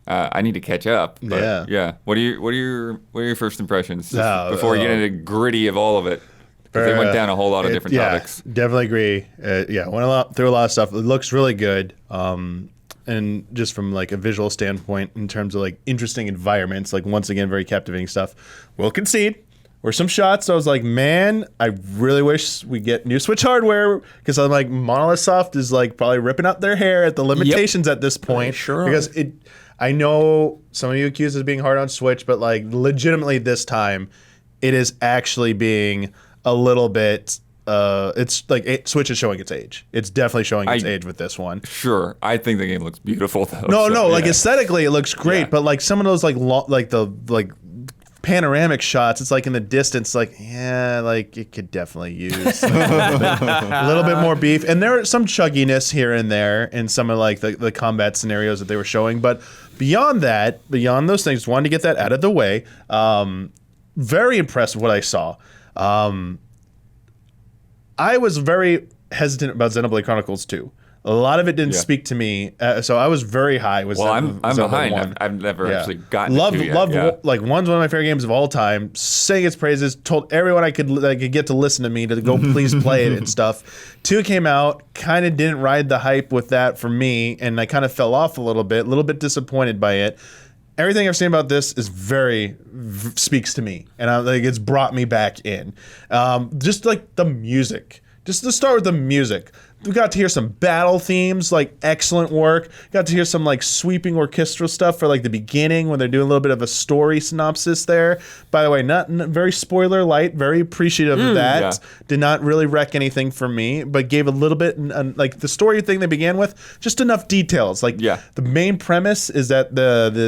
I need to catch up. But yeah. What are your first impressions before we get into the gritty of all of it? Because they went down a whole lot of different topics.
Definitely agree. Went through a lot of stuff. It looks really good. And just from like a visual standpoint, in terms of like interesting environments, like once again, very captivating stuff. We'll concede. Were some shots. I was like, man, I really wish we get new Switch hardware, because I'm like, Monolith Soft is like probably ripping out their hair at the limitations at this point.
Sure.
Because I know some of you accuse us of being hard on Switch, but like legitimately this time, it is actually being a little bit. It's like Switch is showing its age. It's definitely showing its age with this one.
Sure, I think the game looks beautiful though.
Like aesthetically, it looks great, but like some of those like panoramic shots, it's like in the distance, like it could definitely use a little bit more beef. And there are some chugginess here and there in some of like the combat scenarios that they were showing. But beyond those things, wanted to get that out of the way. Very impressed with what I saw. I was very hesitant about Xenoblade Chronicles 2. A lot of it didn't speak to me, so I was very high with
I'm behind.
1.
I've never actually gotten
loved,
to 2 yet.
Like 1's one of my favorite games of all time. Sang its praises, told everyone I could get to listen to me to go please play it and stuff. 2 came out, kind of didn't ride the hype with that for me, and I kind of fell off a little bit disappointed by it. Everything I've seen about this is speaks to me, and it's brought me back in. Just like the music. Just to start with the music. We got to hear some battle themes, like excellent work. Got to hear some like sweeping orchestral stuff for like the beginning when they're doing a little bit of a story synopsis there. By the way, not very spoiler light, very appreciative of that. Yeah. Did not really wreck anything for me, but gave a little bit, like the story thing they began with, just enough details. Like the main premise is that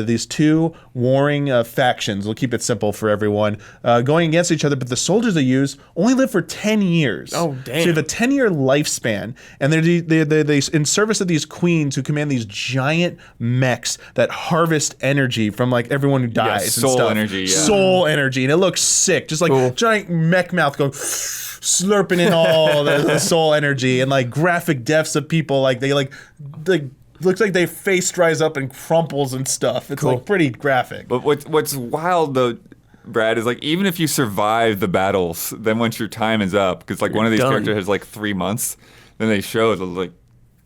these two warring factions, we'll keep it simple for everyone, going against each other, but the soldiers they use only live for 10 years.
Oh, damn.
So you have a 10-year lifespan. And they in service of these queens who command these giant mechs that harvest energy from like everyone who dies.
Yeah, soul
and stuff.
energy. Yeah.
Soul energy, and it looks sick. Just like giant mech mouth going slurping in all the soul energy, and like graphic deaths of people. Like they looks like their face dries up and crumples and stuff. It's like pretty graphic.
But what's wild though, Brad, is like even if you survive the battles, then once your time is up, because like one of these characters has like 3 months. Then they show like,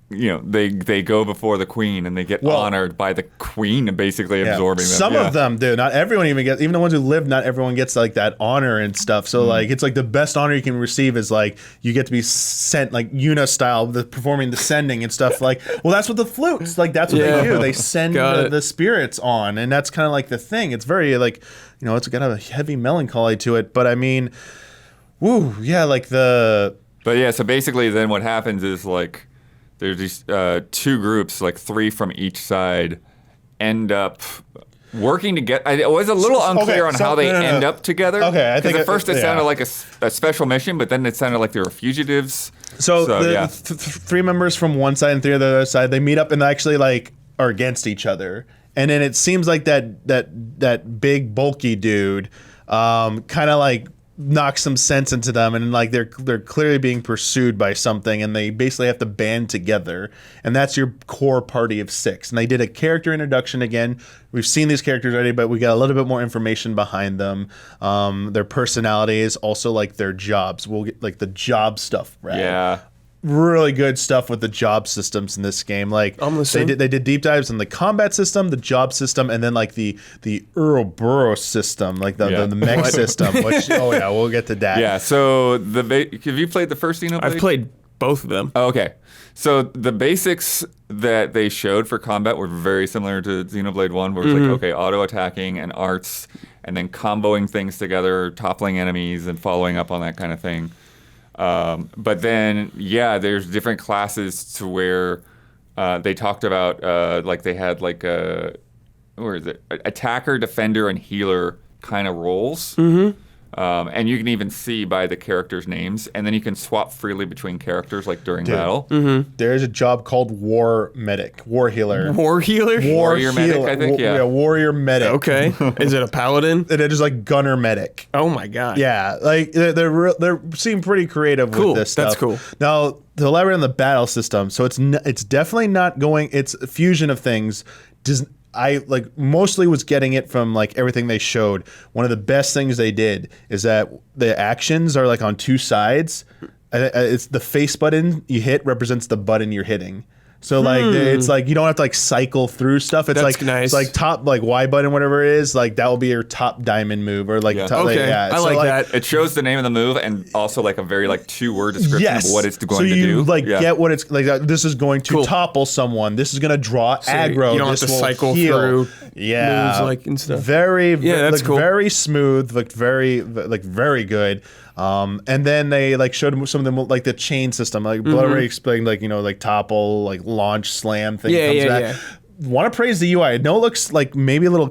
they go before the queen and they get honored by the queen, basically absorbing them.
Some of them do. Not everyone even gets. Even the ones who live, not everyone gets like that honor and stuff. So like it's like the best honor you can receive is like you get to be sent like Yuna style, performing the sending and stuff. Like that's what the flutes like. That's what they do. They send the spirits on, and that's kind of like the thing. It's very like it's got a heavy melancholy to it. But I mean, like the.
But yeah, so basically then what happens is like there's these two groups, like 3 from each side, end up working together. It was a little unclear on how they end up together.
Okay, I think
at first it sounded like a special mission, but then it sounded like they were fugitives.
So the 3 members from one side and 3 on the other side, they meet up and actually like are against each other. And then it seems like that big bulky dude kind of like knocks some sense into them, and like they're clearly being pursued by something, and they basically have to band together, and that's your core party of 6. And they did a character introduction again. We've seen these characters already, but we got a little bit more information behind them, their personalities, also like their jobs. We'll get like the job stuff, right?
Yeah.
Really good stuff with the job systems in this game. Like they did deep dives on the combat system, the job system, and then like the Ouroboros system, like the mech system. Which we'll get to that.
Yeah. So have you played the first Xenoblade?
I've played both of them.
Oh, okay. So the basics that they showed for combat were very similar to Xenoblade 1, where it's like, okay, auto-attacking and arts, and then comboing things together, toppling enemies, and following up on that kind of thing. But then, there's different classes to where they talked about, like they had like attacker, defender, and healer kind of roles. Mm-hmm. And you can even see by the characters' names, and then you can swap freely between characters, like during battle.
Mm-hmm. There's a job called War Medic, War Healer.
Warrior Medic, I think, yeah.
Warrior Medic.
Okay. Is it a paladin?
And it is like Gunner Medic.
Oh my god.
Yeah, like they seem pretty creative with this stuff.
That's cool.
Now, to elaborate on the battle system, so it's definitely not going. It's a fusion of things. I like mostly was getting it from like everything they showed. One of the best things they did is that the actions are like on 2 sides. It's the face button you hit represents the button you're hitting. So like it's like you don't have to like cycle through stuff. It's
That's
like
nice.
It's like top like Y button, whatever it is. Like that will be your top diamond move or like top,
okay.
I
like that.
It shows the name of the move and also like a very like 2-word description of what it's going to do.
So you get what it's like. This is going to topple someone. This is going to draw aggro.
You don't
this
have to
will
cycle
heal.
through
moves
like and stuff.
That's
cool.
Very smooth. Looked very good. And then they like showed some of them like the chain system. Like Blood already explained, like like topple, like launch, slam thing comes back. Want to praise the UI. I know it looks like maybe a little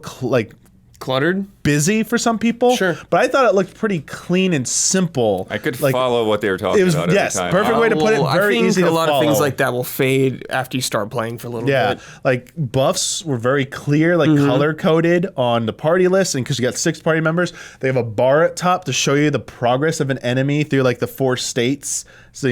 cluttered,
busy for some people.
Sure.
But I thought it looked pretty clean and simple.
I could follow what they were talking about every time.
Perfect way to put it. Very easy to follow.
A lot of things like that will fade after you start playing for a little bit.
Yeah, like buffs were very clear, like color coded on the party list, and because you got 6 party members, they have a bar at top to show you the progress of an enemy through like the 4 states. So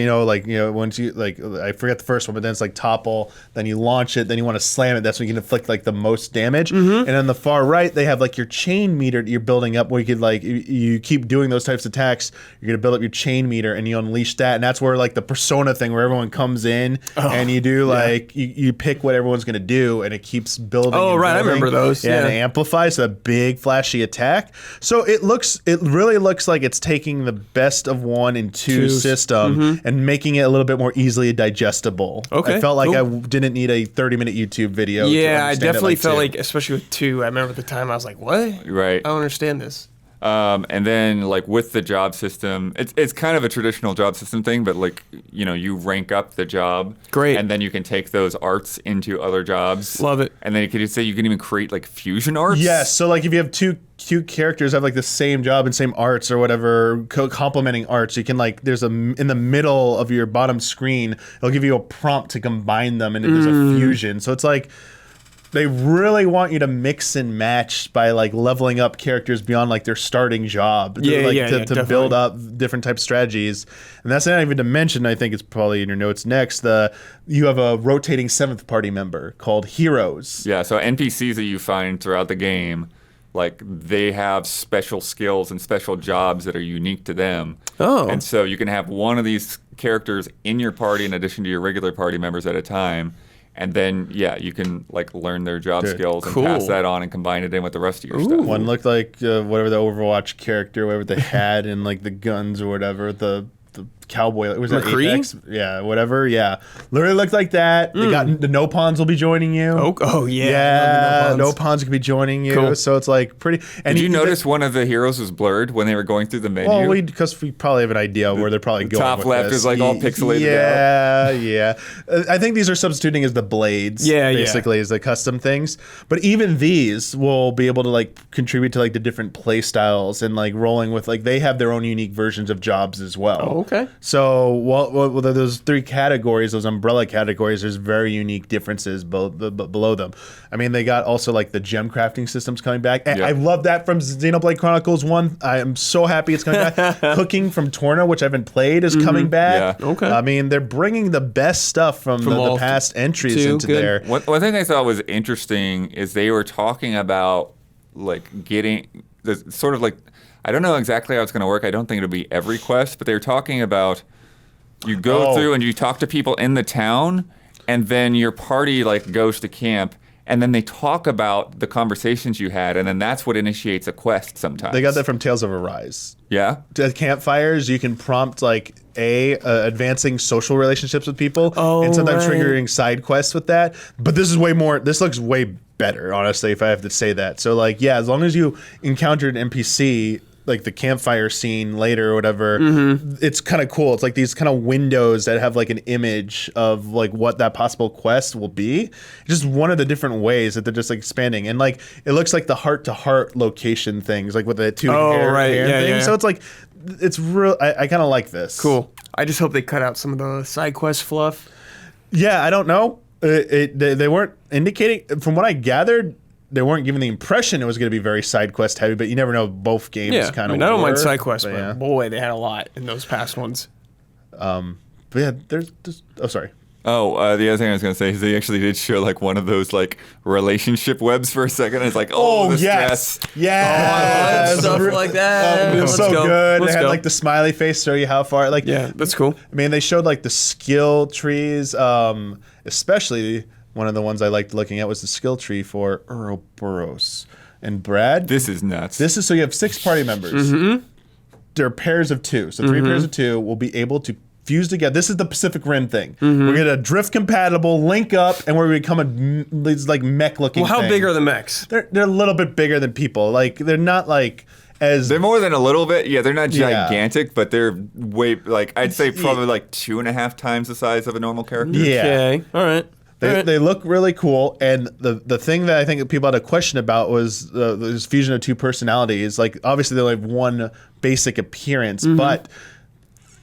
once you like, I forget the first one, but then it's like topple, then you launch it, then you want to slam it. That's when you can inflict like the most damage. And on the far right, they have like your chain meter that you're building up, where you could like you keep doing those types of attacks. You're gonna build up your chain meter, and you unleash that, and that's where like the persona thing, where everyone comes in and you do like you pick what everyone's gonna do, and it keeps building.
Oh right, I remember those.
Yeah, and it amplifies a big flashy attack. So it really looks like it's taking the best of 1 and 2 system. And making it a little bit more easily digestible. Okay, I felt like I didn't need a 30-minute YouTube video.
Yeah, I definitely felt like, especially with 2, I remember at the time I was like, "What?
Right?
I don't understand this."
And then like with the job system, it's kind of a traditional job system thing, but like you rank up the job,
great,
and then you can take those arts into other jobs.
Love it.
And then you can even create like fusion arts.
Yes, so like if you have two characters have like the same job and same arts or whatever, complementing arts, you can like there's in the middle of your bottom screen, it'll give you a prompt to combine them, and there's a fusion. So it's like they really want you to mix and match by like leveling up characters beyond like their starting job to build up different type of strategies. And that's not even to mention, I think it's probably in your notes next, you have a rotating 7th party member called Heroes.
Yeah, so NPCs that you find throughout the game, like they have special skills and special jobs that are unique to them. Oh. And so you can have one of these characters in your party in addition to your regular party members at a time. And then, you can like learn their job skills and pass that on and combine it in with the rest of your stuff.
One looked like whatever the Overwatch character, whatever they had, and like the guns or whatever, the cowboy. Was that
McCree?
Apex? Yeah, whatever. Yeah, literally looked like that. They got the No-Pawns will be joining you.
Oh yeah.
Yeah,
I love the
No-Pawns could be joining you.
Cool.
So it's like pretty. And
Did you notice one of the heroes was blurred when they were going through the menu?
Well, because we probably have an idea of where they're probably going.
Top
with
left
this.
is like all pixelated
Yeah, yeah. I think these are substituting as the blades.
Yeah,
basically as the custom things. But even these will be able to like contribute to like the different play styles and like rolling with like they have their own unique versions of jobs as well.
Oh, okay.
So well, those three categories, those umbrella categories, there's very unique differences below them. I mean, they got also like the gem crafting systems coming back.
Yeah.
I love that from Xenoblade Chronicles 1. I am so happy it's coming back. Cooking from Torna, which I haven't played, is coming back.
Yeah.
Okay.
I mean, they're bringing the best stuff from the
all
past entries
two.
into
Good.
there.
One thing I thought was interesting is they were talking about like getting the sort of like, I don't know exactly how it's going to work. I don't think it'll be every quest, but they were talking about you go through and you talk to people in the town, and then your party like goes to camp, and then they talk about the conversations you had, and then that's what initiates a quest sometimes.
They got that from Tales of Arise.
Yeah?
At campfires, you can prompt like advancing social relationships with people,
Oh,
and sometimes
right.
triggering side quests with that. But this is way more. This looks way better, honestly, if I have to say that. So like, yeah, as long as you encountered an NPC. Like the campfire scene later or whatever, it's kind of cool. It's like these kind of windows that have like an image of like what that possible quest will be. It's just one of the different ways that they're just like expanding. And like it looks like the heart-to-heart location things, like with the two hair
Yeah,
thing.
yeah.
So it's like it's real. I kind of like this.
Cool. I just hope they cut out some of the side quest fluff.
Yeah, I don't know. They weren't indicating from what I gathered. They weren't giving the impression it was going to be very side quest heavy, but you never know. Both games
Yeah,
kind
I
of.
mean, I don't mind side quests,
but
but
yeah.
boy, they had a lot in those past ones.
But yeah, there's. Oh, sorry.
Oh, the other thing I was going to say is they actually did show like one of those like relationship webs for a second. It's like, the
yes,
stress.
yes,
stuff like that.
It was
Let's
so
go.
good.
Let's
They had
go.
like the smiley face, show you how far. Like,
Yeah, that's cool.
I mean, they showed like the skill trees. Especially one of the ones I liked looking at was the skill tree for Ouroboros. And Brad,
This is nuts.
this is so you have 6 party members. They're pairs of 2. So 3 pairs of 2 will be able to fuse together. This is the Pacific Rim thing. We're gonna drift compatible, link up, and we're gonna become these like mech looking.
Well, how big are the mechs?
They're a little bit bigger than people. Like they're not like as
They're more than a little bit. Yeah, they're not
Yeah.
gigantic, but they're way like I'd say probably like 2.5 times the size of a normal character.
Yeah.
Okay. All right.
They look really cool, and the thing that I think that people had a question about was this fusion of 2 personalities. Like obviously they only have one basic appearance, but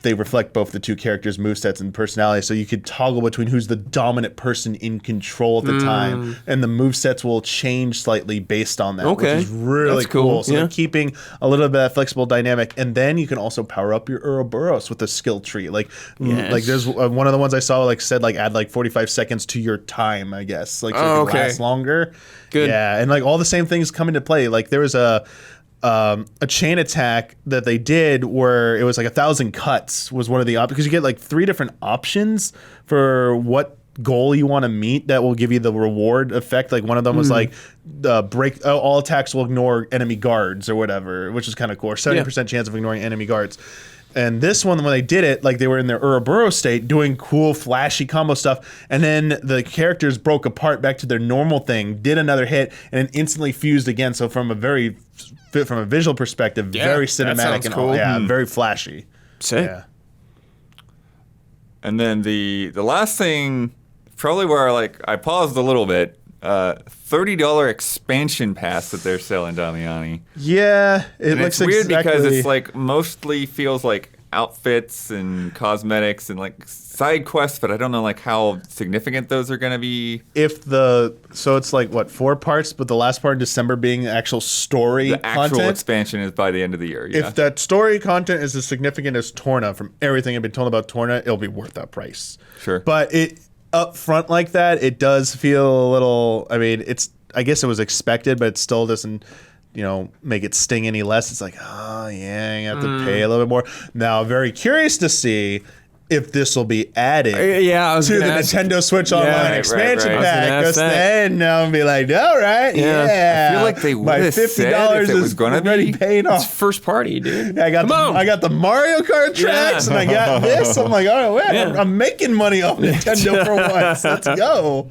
they reflect both the 2 characters' movesets and personalities. So you could toggle between who's the dominant person in control at the time, and the movesets will change slightly based on that,
Okay.
which is really
That's cool.
So
Yeah.
they're keeping a little bit of that flexible dynamic, and then you can also power up your Ouroboros with a skill tree. Like there's one of the ones I saw like said like add like 45 seconds to your time, I guess, like so it can last longer.
Good.
Yeah, and like all the same things come into play. Like there was a chain attack that they did where it was like 1,000 cuts was one of the options, because you get like 3 different options for what goal you want to meet that will give you the reward effect. Like one of them was like break all attacks will ignore enemy guards or whatever, which is kind of cool. 70% chance of ignoring enemy guards. And this one, when they did it, like they were in their Ouroboros state doing cool, flashy combo stuff. And then the characters broke apart back to their normal thing, did another hit, and then instantly fused again. So from a visual perspective, very
that
cinematic
sounds
and
cool.
all. Yeah, very flashy.
Sick.
Yeah.
And then the last thing, probably where like I paused a little bit, $30 expansion pass that they're selling, Damiani.
Yeah, it
And
looks
it's weird because
exactly-
it's like mostly feels like outfits and cosmetics and like side quests, but I don't know like how significant those are going to be.
So it's like what 4 parts, but the last part in December being the actual story
The actual
content.
expansion is by the end of the year. Yeah.
If that story content is as significant as Torna, from everything I've been told about Torna, it'll be worth that price.
Sure.
But it up front like that, it does feel a little. I mean, I guess it was expected, but it still doesn't. Make it sting any less. It's like, oh yeah, you have to pay a little bit more. Now, very curious to see if this will be added
I was
to the
gonna ask-
Nintendo Switch Online expansion
right.
pack.
I was gonna ask
Because
that.
then I'll be like, all right,
Yeah.
I feel like they
my
would've said
$50
if it
is
was gonna
already
be.
paid
It's
off.
first party, dude.
I got
Come on.
I got the Mario Kart tracks and I got this. I'm like, all right,
Yeah.
I'm making money off Nintendo for once. Let's go.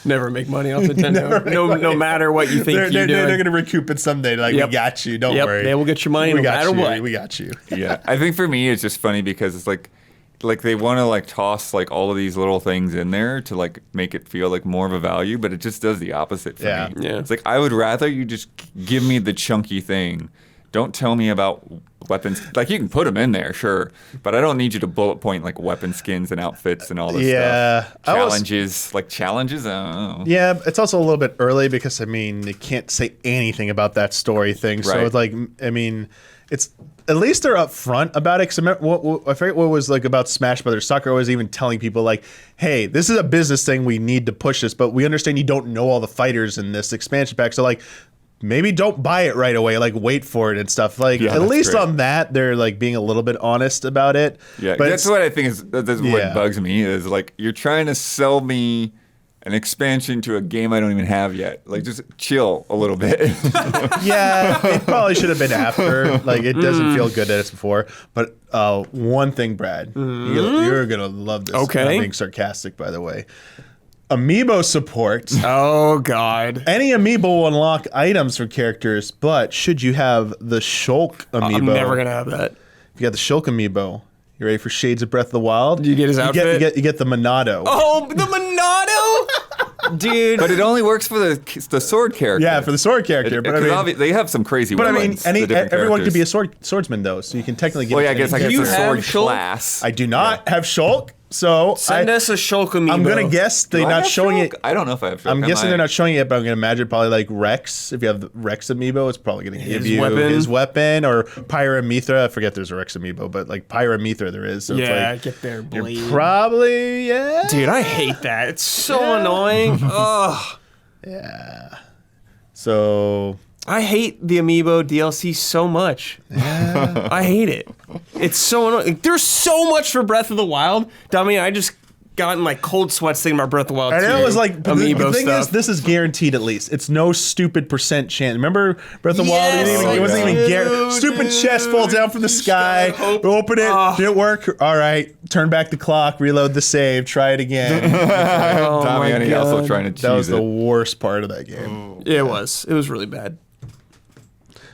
Never make money off Nintendo. No matter what you think
They're
you're doing.
going to recoup it someday. Like,
Yep.
we got you. Don't
Yep,
worry.
they will get your money
we
no
got
matter
you.
what.
We got you.
Yeah, I think for me it's just funny because it's like they want to like toss like all of these little things in there to like make it feel like more of a value, but it just does the opposite for
Yeah.
me.
Yeah.
It's like I would rather you just give me the chunky thing. Don't tell me about weapons. Like you can put them in there, sure, but I don't need you to bullet point like weapon skins and outfits and all this stuff.
I was-
Challenges. I don't know.
Yeah, it's also a little bit early because, I mean, they can't say anything about that story thing. So,
Right.
it's like, I mean, it's at least they're upfront about it. Cause I forget what was like about Smash Brothers. Soccer was even telling people like, hey, this is a business thing. We need to push this, but we understand you don't know all the fighters in this expansion pack. So, like, maybe don't buy it right away. Like, wait for it and stuff. Like,
Yeah,
at
that's
least
great.
on that, they're like being a little bit honest about it.
Yeah,
but
that's
it's-
what I think is that's
Yeah.
what bugs me is like you're trying to sell me an expansion to a game I don't even have yet. Like just chill a little bit.
Yeah, it probably should have been after. Like, it doesn't feel good that it's before. But one thing, Brad, you're gonna love this.
Okay.
I'm being sarcastic, by the way. Amiibo support.
Oh, God.
Any amiibo will unlock items for characters, but should you have the Shulk amiibo?
I'm never going to have that.
If you got the Shulk amiibo, you ready for Shades of Breath of the Wild?
Do you get his outfit?
You get the Monado.
Oh, the Monado? Dude.
But it only works for the sword character.
Yeah, for the sword character. But I mean,
they have some crazy.
but I mean,
weapons, the different
everyone could be a
characters.
swordsman though, so you can technically get.
Well, yeah, I
it to
guess
any
I guess
you
the
have
sword
Shulk?
class.
I do not have Shulk, so
Send us a Shulk amiibo.
I'm gonna guess
Do
they're
I
not
have
showing
Shulk?
it.
I don't know if I have Shulk.
I'm
I
guessing
might.
they're not showing it, but I'm gonna imagine probably like Rex. If you have the Rex amiibo, it's probably gonna give
His
you
weapon.
his weapon or Pyramithra. I forget there's a Rex amiibo, but like Pyramithra there is. So
Yeah,
it's
get their
like, you're
blade.
probably
Dude, I hate that. It's so annoying. Ugh.
Yeah. So
I hate the Amiibo DLC so much. I hate it. It's so annoying. There's so much for Breath of the Wild. Dummy, I just got in like cold sweats thinking about Breath of the Wild.
I know
2.
it was like the
Amiibo
thing
stuff.
is this is guaranteed at least. It's no stupid percent chance. Remember Breath of the Wild?
Yes,
It wasn't
I
even
do,
guaranteed. Stupid
dude.
chest falls down from the sky.
hope.
Open it.
Ah.
Didn't work. All right. Turn back the clock. Reload the save. Try it again.
Oh
Tommy
my
and he also
God.
trying to cheese
That was
it.
the worst part of that game.
Yeah, it was. It was really bad.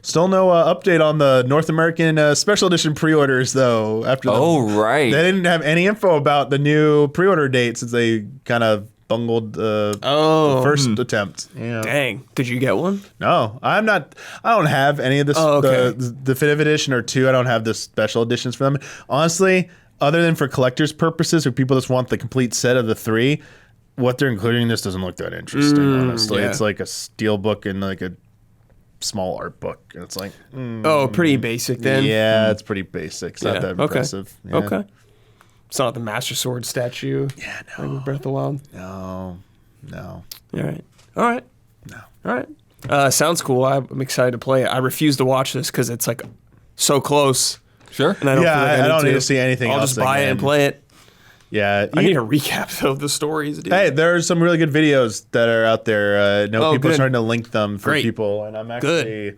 Still no update on the North American Special Edition pre-orders though. After
right.
they didn't have any info about the new pre-order date since they kind of bungled the first attempt. Yeah.
Dang. Did you get one?
No, I'm not. I don't have any of this.
Oh, okay.
The definitive edition or two. I don't have the special editions for them. Honestly, other than for collectors' purposes or people that just want the complete set of the three, what they're including in this doesn't look that interesting. Honestly,
yeah.
it's like a steel book and like a small art book, and it's like,
Oh, pretty basic then.
yeah, it's pretty basic. It's not that
Okay.
impressive. Yeah.
Okay. It's not the Master Sword statue.
Yeah,
Like
no,
in Breath of the Wild.
no.
All right. All right. All right. Sounds cool. I'm excited to play it. I refuse to watch this because it's like so close.
Sure.
And I don't
Yeah,
feel like
I don't need to see anything
I'll
else
just buy it and
again.
play it.
Yeah,
I need a recap of the stories, dude.
Hey, there's some really good videos that are out there. No,
Oh,
people are
good.
starting to link them for
Great.
people, and I'm actually.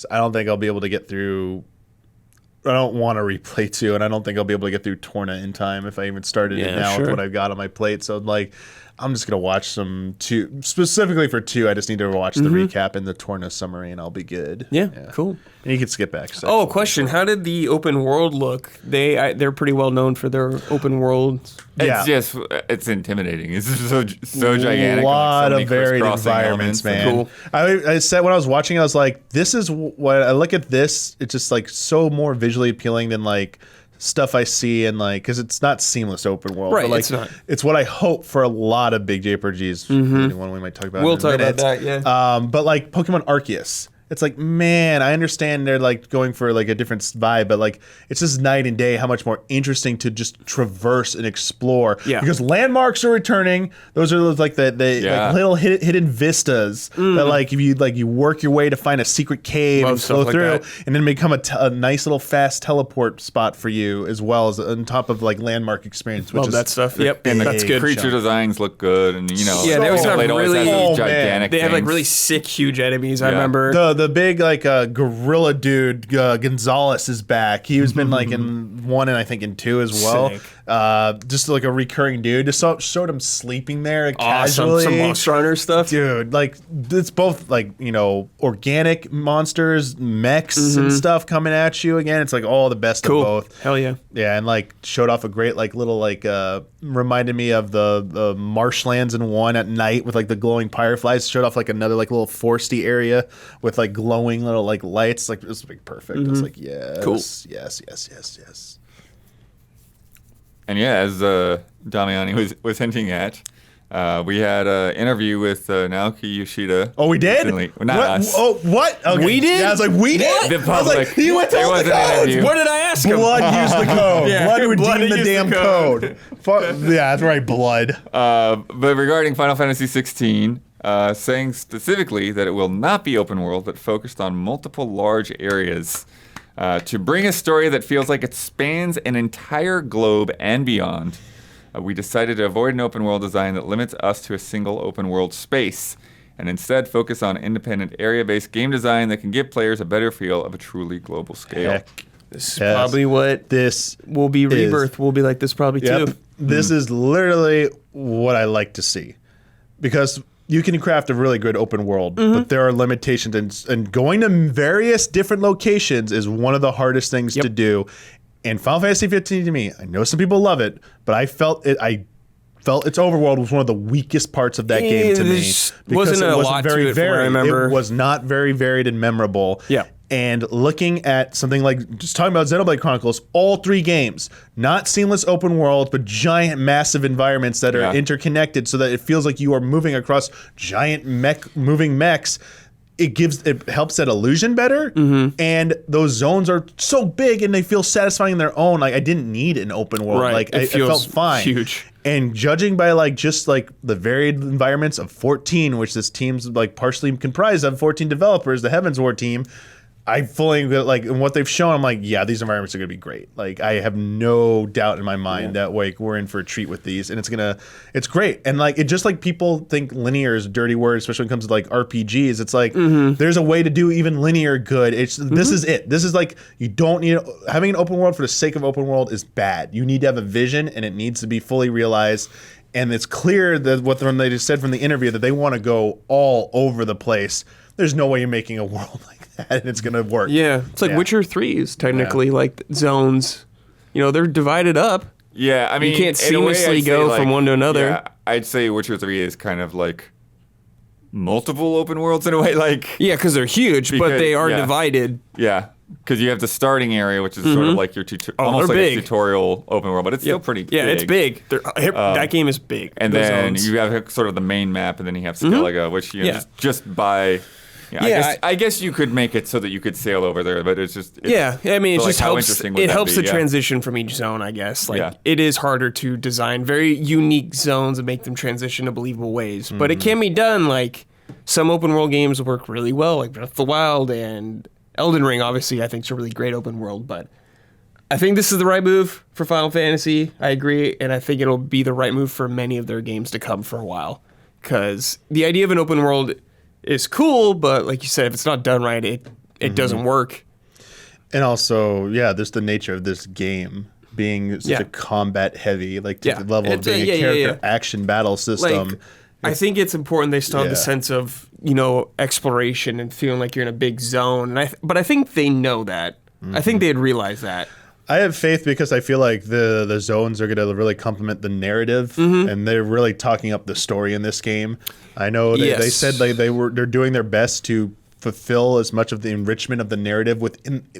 I don't think I'll be able to get through. I don't want to replay 2, and I don't think I'll be able to get through Torna in time if I even started it
Yeah,
now
sure.
with what I've got on my plate. So like, I'm just gonna watch some 2 specifically for 2. I just need to watch the recap and the Torna summary, and I'll be good.
Yeah, cool.
And you can skip back.
Oh, question. How did the open world look? They're pretty well known for their open world.
Yeah.
It's intimidating. It's so gigantic.
A lot
and, like, so many
of varied
crisscrossing
environments,
elements.
man.
Cool.
I said when I was watching, I was like, this is what I look at this. It's just like so more visually appealing than like stuff I see and like, because it's not seamless open world.
Right,
but like,
it's not.
It's what I hope for a lot of big JRPGs. One we might talk about.
We'll
in a
talk about
minute.
that, yeah.
But like Pokemon Arceus. It's like, man, I understand they're like going for like a different vibe, but like it's just night and day how much more interesting to just traverse and explore.
Yeah.
Because landmarks are returning. Those are like the like little hidden vistas that like if you work your way to find a secret cave and flow through, and then become a nice little fast teleport spot for you as well as on top of like landmark experience. Which
Love
is
that stuff. Yep,
And
that's good.
Creature designs look good, and you know,
Yeah, they always have really
those gigantic.
They have like
things.
really sick, huge enemies. I remember
the big like gorilla dude Gonzalez is back. He's been like in 1 and I think in 2 as well. Just like a recurring dude. Just showed him sleeping there casually.
Some Monster Hunter stuff,
dude. Like it's both like organic monsters, mechs and stuff coming at you again. It's like all the best of both.
Hell yeah.
Yeah, and like showed off a great like little like reminded me of the marshlands in 1 at night with like the glowing fireflies. Showed off like another like little foresty area with like glowing little like lights. Like it was like perfect. It's like yes.
And yeah, as Damiani was hinting at, we had an interview with Naoki Yoshida.
Oh, we did?
Recently. Well, not us.
Oh, what? Okay.
We did?
Yeah, I was like, we did?
The public.
I was like, he went to
There
all
was
the
an
codes.
interview.
What did I ask him?
Blood used the code.
Yeah,
Blood
Blood
redeemed the
used the
damn code. Yeah, that's right, Blood.
But regarding Final Fantasy XVI, saying specifically that it will not be open world, but focused on multiple large areas to bring a story that feels like it spans an entire globe and beyond. We decided to avoid an open world design that limits us to a single open world space, and instead focus on independent area-based game design that can give players a better feel of a truly global scale.
Heck,
This is probably what
this
will be Rebirth. Will be like this probably too.
This is literally what I like to see, because you can craft a really good open world, but there are limitations, and going to various different locations is one of the hardest things to do. And Final Fantasy 15 to me, I know some people love it, but I felt its overworld was one of the weakest parts of that game to me.
Wasn't a lot to it from what I remember.
It was not very varied and memorable.
Yeah.
And looking at something like, just talking about Xenoblade Chronicles, all 3 games, not seamless open world, but giant, massive environments that are interconnected so that it feels like you are moving across giant moving mechs. It helps that illusion better, and those zones are so big and they feel satisfying in their own. Like I didn't need an open world.
Right.
Like
It
it felt fine.
huge.
And judging by like just like the varied environments of 14, which this team's like partially comprised of 14 developers, the Heavens War team, I fully like in what they've shown. I'm like, yeah, these environments are gonna be great. Like I have no doubt in my mind that like we're in for a treat with these, and it's great. And like it just like people think linear is a dirty word, especially when it comes to like RPGs. It's like there's a way to do even linear good. It's this is it. This is like you don't need having an open world for the sake of open world is bad. You need to have a vision, and it needs to be fully realized. And it's clear that what they just said from the interview that they want to go all over the place. There's no way you're making a world like that and it's gonna work.
Yeah, it's like Witcher 3 is technically like zones. They're divided up.
Yeah, I mean,
you can't
in a way,
seamlessly
I'd
go
say,
from one to another.
Yeah, I'd say Witcher 3 is kind of like multiple open worlds in a way. Like
Yeah, because they're huge, but they are divided.
Yeah, because you have the starting area, which is sort of like your almost like
big.
a tutorial open world, but it's still pretty big.
Yeah, it's big. That game is big.
And
Those
then
zones.
you have sort of the main map, and then you have Skellige, which just by... I guess you could make it so that you could sail over there, but it's just...
I mean, it
so,
just
how
helps.
interesting would
It
that
helps
be?
the transition from each zone, I guess. Like
Yeah.
it is harder to design very unique zones and make them transition to believable ways, but it can be done. Like some open world games work really well, like Breath of the Wild and Elden Ring. Obviously, I think it's a really great open world, but I think this is the right move for Final Fantasy. I agree, and I think it'll be the right move for many of their games to come for a while, because the idea of an open world is cool, but like you said, if it's not done right, it doesn't work.
And also, there's the nature of this game being such a combat heavy, like to the level of being a character action battle system.
Like, I think it's important they still have the sense of exploration and feeling like you're in a big zone. And but I think they know that. I think they'd realize that.
I have faith because I feel like the zones are going to really complement the narrative, and they're really talking up the story in this game. I know they said they're doing their best to fulfill as much of the enrichment of the narrative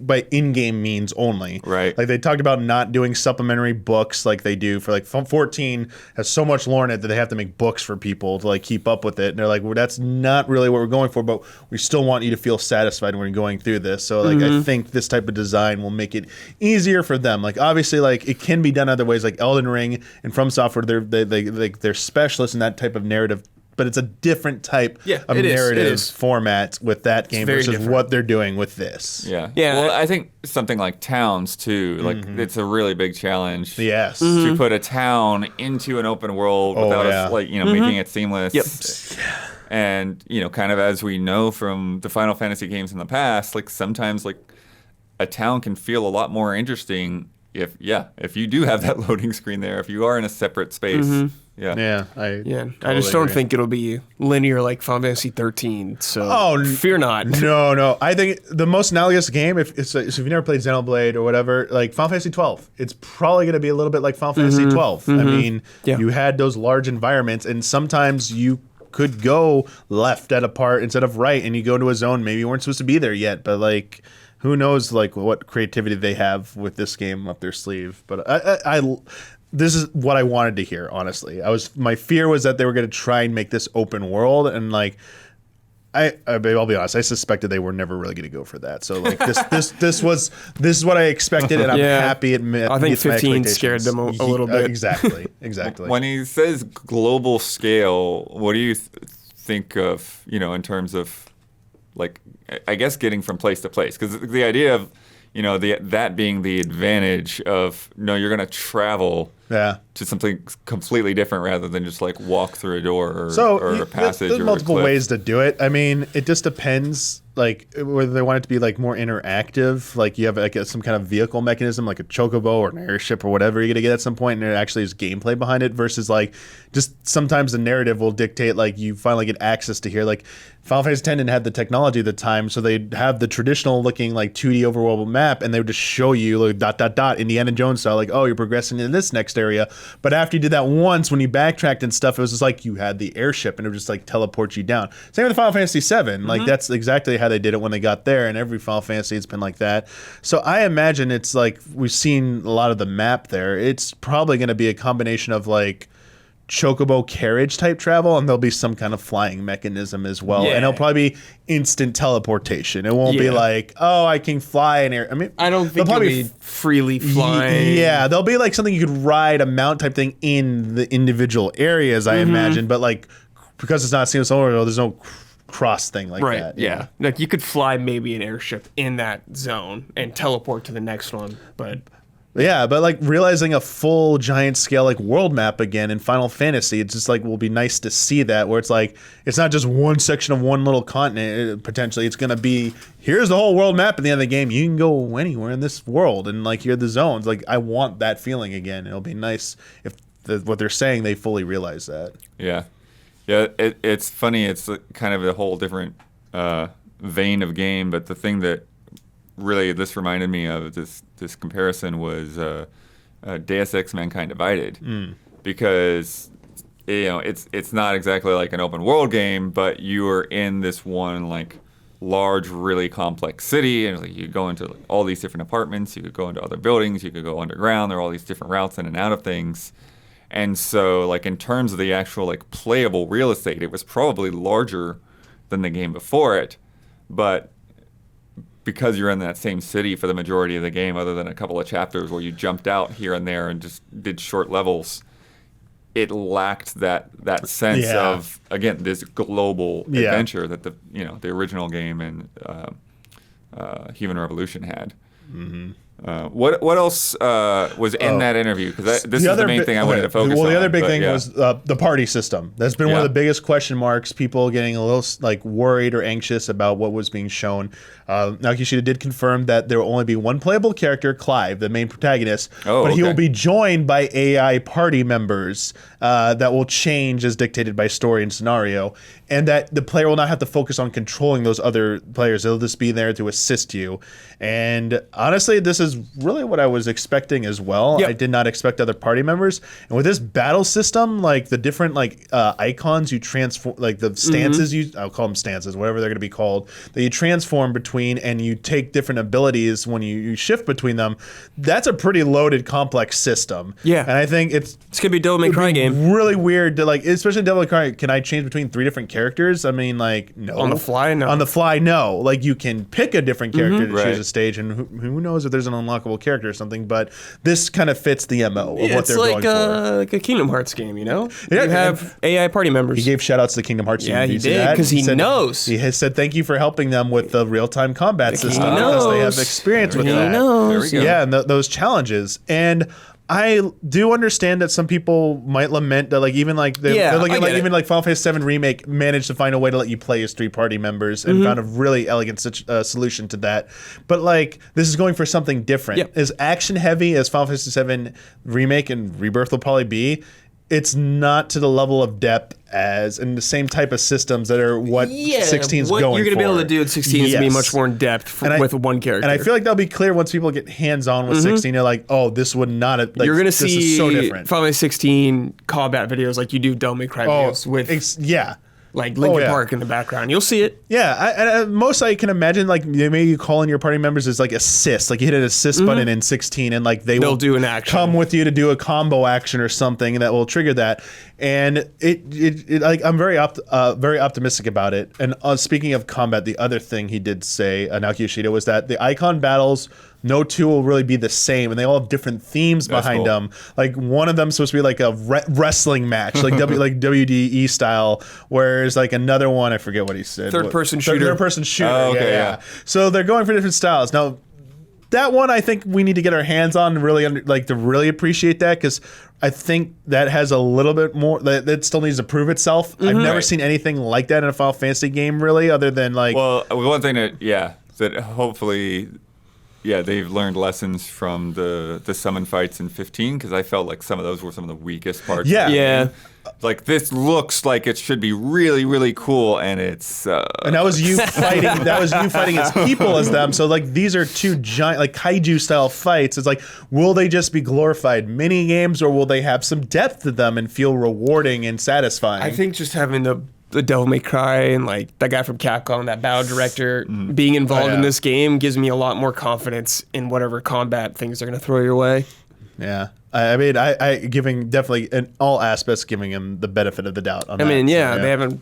by in-game means only.
Right.
Like they talked about not doing supplementary books like they do for like 14 has so much lore in it that they have to make books for people to like keep up with it. And they're like, well, that's not really what we're going for, but we still want you to feel satisfied when you're going through this. So like I think this type of design will make it easier for them. Like obviously like it can be done other ways, like Elden Ring and From Software, they're specialists in that type of narrative, but it's a different type of narrative format with that game versus
different.
what they're doing with this.
Yeah.
Yeah.
Well, I think something like towns too, like it's a really big challenge.
Yes.
To put a town into an open world without us, like, making it seamless.
Yep.
And, kind of as we know from the Final Fantasy games in the past, like sometimes like a town can feel a lot more interesting if you do have that loading screen there, if you are in a separate space.
Yeah.
I just
totally
don't
agree.
think it'll be linear like Final Fantasy 13. So fear not.
No. I think the most analogous game, if you've never played Xenoblade or whatever, like Final Fantasy 12, it's probably going to be a little bit like Final Fantasy 12. I mean, you had those large environments, and sometimes you could go left at a part instead of right, and you go to a zone maybe you weren't supposed to be there yet, but like who knows like what creativity they have with this game up their sleeve. But I this is what I wanted to hear, honestly. My fear was that they were going to try and make this open world, and like I'll be honest, I suspected they were never really going to go for that. So like this is what I expected, and I'm happy it met.
I think 15
expectations.
scared them a little bit.
Exactly.
When he says global scale, what do you think of, in terms of, like, I guess getting from place to place? Because the idea of, that being the advantage of, no, you're going to travel to something completely different rather than just like walk through a door or a passage.
There's
or
multiple
a cliff.
ways to do it. I mean, it just depends, like whether they want it to be like more interactive, like you have like some kind of vehicle mechanism, like a chocobo or an airship or whatever you're gonna get at some point, and there actually is gameplay behind it. Versus like just sometimes the narrative will dictate like you finally get access to here. Like Final Fantasy X didn't have the technology at the time, so they'd have the traditional looking like 2D overworld map, and they would just show you like ... Indiana Jones style, like, oh, you're progressing in this next area. But after you did that once, when you backtracked and stuff, it was just like you had the airship, and it would just like teleport you down. Same with Final Fantasy VII. Like that's exactly how they did it when they got there, and every Final Fantasy it's been like that. So I imagine it's like we've seen a lot of the map there. It's probably going to be a combination of like chocobo carriage type travel, and there'll be some kind of flying mechanism as well, and it'll probably be instant teleportation. It won't be like, oh, I can fly in air. I mean,
I don't think it'll be freely flying.
Yeah, there'll be like something you could ride a mount type thing in the individual areas, I imagine, but like because it's not seamless overworld, there's no cross thing like that.
Yeah. Like you could fly maybe an airship in that zone and teleport to the next one, but
yeah, but like realizing a full giant scale like world map again in Final Fantasy, it's just like will be nice to see that, where it's like it's not just one section of one little continent. Potentially, it's gonna be here's the whole world map at the end of the game. You can go anywhere in this world, and like you're the zones. Like I want that feeling again. It'll be nice if what they're saying they fully realize that.
Yeah. It's funny. It's kind of a whole different vein of game, but the thing that really this reminded me of this comparison was Deus Ex Mankind Divided, because it's not exactly like an open world game, but you are in this one like large, really complex city, and like you go into like, all these different apartments, you could go into other buildings, you could go underground. There are all these different routes in and out of things. And so, like, in terms of the actual, like, playable real estate, it was probably larger than the game before it. But because you're in that same city for the majority of the game, other than a couple of chapters where you jumped out here and there and just did short levels, it lacked that sense of, again, this global adventure that the original game and Human Revolution had. Mm-hmm. What else was in that interview? Because this is the main thing I wanted to focus on.
Well, the other big thing was the party system. That's been one of the biggest question marks. People getting a little like worried or anxious about what was being shown. Naoki Ishida did confirm that there will only be one playable character, Clive, the main protagonist, but he will be joined by AI party members that will change as dictated by story and scenario, and that the player will not have to focus on controlling those other players. They'll just be there to assist you. And honestly, this is really what I was expecting as well.
Yep.
I did not expect other party members. And with this battle system, like the different icons you transform, like the stances I'll call them stances, whatever they're going to be called, that you transform between, and you take different abilities when you shift between them. That's a pretty loaded, complex system.
Yeah.
And I think it's
gonna be a Devil May Cry game.
really weird to especially Devil May Cry. Can I change between 3 different characters? I mean, no.
On the fly, no.
On the fly, no. Like you can pick a different character to
Right.
choose a stage, and who knows if there's an unlockable character or something. But this kind of fits the MO of what
It's
they're going for.
like a Kingdom Hearts game, you know?
Yeah,
You have AI party members.
He gave shout outs to the Kingdom Hearts team.
Yeah,
Did
he
you see
did,
that?
'cause he
said-
knows.
He has said thank you for helping them with the real time combat system
He
because they have
knows.
experience with
He
that.
knows.
There we go.
Yeah, and those challenges. And I do understand that some people might lament that, even
I get it.
even Final Fantasy VII Remake managed to find a way to let you play as 3 party members and found a really elegant solution to that. But this is going for something different.
Yep.
As action heavy as Final Fantasy VII Remake and Rebirth will probably be, it's not to the level of depth as in the same type of systems that are what 16's
what
going
you're gonna be able
for.
to do at 16 is to be
Yes.
much more in depth
And I-
with one character.
And I feel like that'll be clear once people get hands-on with 16. They're like, oh, this would not have...
you're gonna
this
see
is so different.
Final Fantasy 16 combat videos like you do Devil May Cry videos with
yeah.
like Linkin
yeah.
Park in the background. You'll see it.
Yeah, most I can imagine, maybe you call in your party members as assist. You hit an assist button in 16, and they'll
They'll do an action.
come with you to do a combo action or something that will trigger that. And I'm very optimistic about it. And speaking of combat, the other thing he did say, Naoki Yoshida, was that the icon battles, no two will really be the same, and they all have different themes behind
cool.
them. One of them supposed to be like a wrestling match, like WDE style, whereas another one, I forget what he said.
Third-person shooter.
Third-person shooter.
Oh, okay,
yeah.
yeah.
So they're going for different styles now. That one, I think we need to get our hands on and really to really appreciate that, because I think that has a little bit more that still needs to prove itself. I've never
Right.
seen anything like that in a Final Fantasy game, really, other than
Well, one thing that hopefully, they've learned lessons from the summon fights in 15, because I felt like some of those were some of the weakest parts.
Yeah.
of the
Yeah.
game. This looks like it should be really, really cool, and it's.
and that was you fighting. That was you fighting as people as them. So these are 2 giant kaiju style fights. It's will they just be glorified mini games, or will they have some depth to them and feel rewarding and satisfying?
I think just having the Devil May Cry and that guy from Capcom, that battle director, being involved in this game gives me a lot more confidence in whatever combat things they're gonna throw your way.
Yeah. I mean, I giving definitely in all aspects giving him the benefit of the doubt on that. So,
they haven't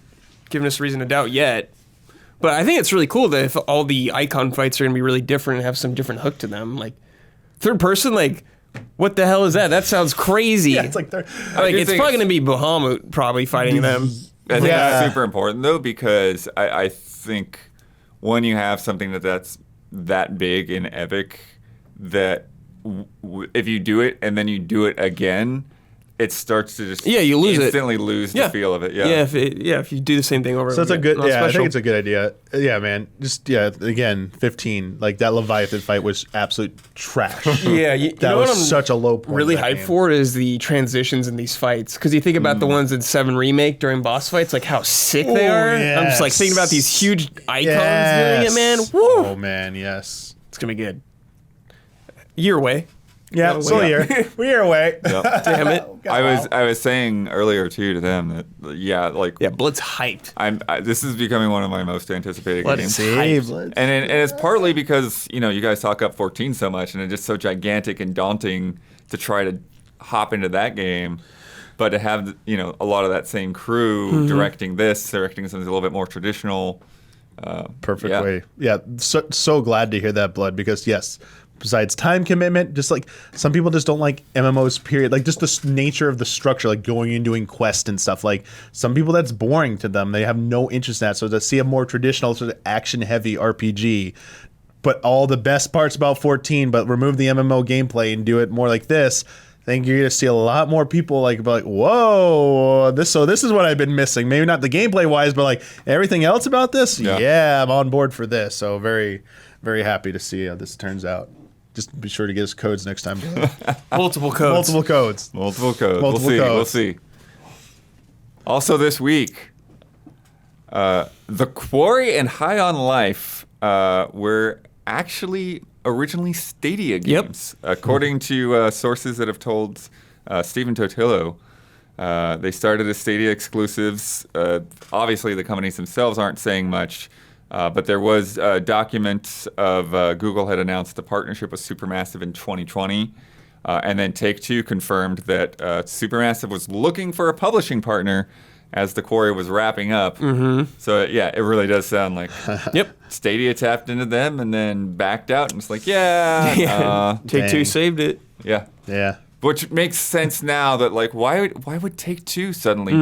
given us reason to doubt yet. But I think it's really cool that if all the icon fights are going to be really different and have some different hook to them. Third person, what the hell is that? That sounds crazy.
Yeah, it's
do
it's
think
probably going to be Bahamut probably fighting them.
I think
Yeah.
that's super important, though, because I think when you have something that's that big and epic, that if you do it and then you do it again, it starts to just
You lose it.
instantly lose the feel of it. Yeah.
If you do the same thing over
So it's a
again,
good,
not
I
special.
think it's a good idea. Yeah, man. Just, again, 15. That Leviathan fight was absolute trash.
Yeah, you
That
know
was
what I'm
such a low point.
really
of that
hyped
game.
for is the transitions in these fights, because you think about the ones in 7 Remake during boss fights, how sick they
Oh,
are. I'm just
yes.
thinking about these huge icons
Yes.
doing it, man. Woo!
Oh, man, yes.
It's gonna be good. Year away.
Yeah, so we're away.
Damn it.
I was saying earlier too to them that
Yeah, Blood's hyped.
this is becoming one of my most anticipated
Blood
games.
is hyped.
And it's partly because you guys talk up 14 so much, and it's just so gigantic and daunting to try to hop into that game, but to have a lot of that same crew directing something a little bit more traditional.
Perfect
Yeah.
way. Yeah, so glad to hear that, Blood, because yes, besides time commitment, just some people just don't like MMOs, period. Just the nature of the structure, going and doing quests and stuff. Some people, that's boring to them. They have no interest in that. So to see a more traditional sort of action-heavy RPG, but all the best parts about 14, but remove the MMO gameplay and do it more like this, I think you're going to see a lot more people be like, whoa, this is what I've been missing. Maybe not the gameplay-wise, but everything else about this? Yeah, I'm on board for this. So very, very happy to see how this turns out. Just be sure to get us codes next time.
Multiple codes.
Multiple codes.
Multiple codes.
Multiple
We'll
codes.
see. Also this week, The Quarry and High on Life were actually originally Stadia games. According to sources that have told Stephen Totillo, they started as Stadia exclusives. Obviously, the companies themselves aren't saying much, but there was a document of Google had announced a partnership with Supermassive in 2020, and then Take-Two confirmed that Supermassive was looking for a publishing partner as the quarry was wrapping up. So, yeah, it really does sound like Stadia tapped into them and then backed out and was like,
Take-Two saved it.
Yeah.
Which makes sense now that, like, why would Take-Two suddenly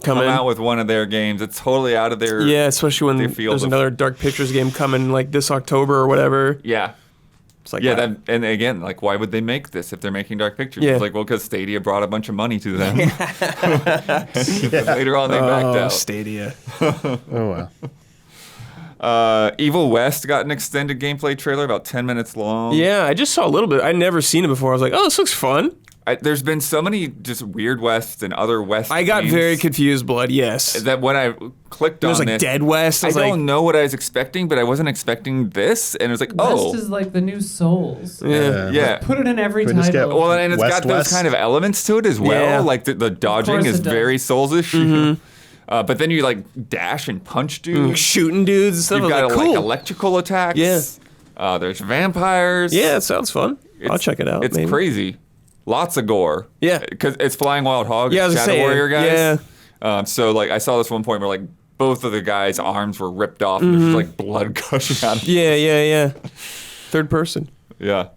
come out with one of their games? It's totally out of their
especially when there's another Dark Pictures game coming, like, this October or whatever.
Yeah.
It's like,
and again, like, why would they make this if they're making Dark Pictures?
Yeah.
It's like, well, because Stadia brought a bunch of money to them. Later on, they backed out.
Stadia.
Oh, wow.
Evil West got an extended gameplay trailer, about 10 minutes long.
Yeah, I just saw a little bit. I'd never seen it before. I was like, oh, this looks fun.
There's been so many just weird Wests and other West
I got
games
very confused, Blood, yes.
that when I clicked
It
on
was like
this,
Dead West.
I
was like,
don't know what I was expecting, but I wasn't expecting this. And it was like,
West is like the new Souls.
yeah.
Put it in every
We just
title.
get-
Well, and it's
West
got those
West.
kind of elements to it as well.
Yeah.
Like the dodging
course
is
it does.
very Souls-ish. But then you like dash and punch dudes.
shooting dudes and stuff.
You've
I
got
was like,
like
cool.
electrical attacks.
Yeah.
There's vampires.
Yeah, it sounds fun. I'll check it out.
It's
maybe.
crazy. Lots of gore.
Yeah.
Because it's Flying Wild Hog.
Yeah, I was
Shadow
saying,
Warrior guys.
yeah.
So like I saw this one point where like both of the guys' arms were ripped off and there's like blood gushing out of them.
Yeah. Third person.
Yeah.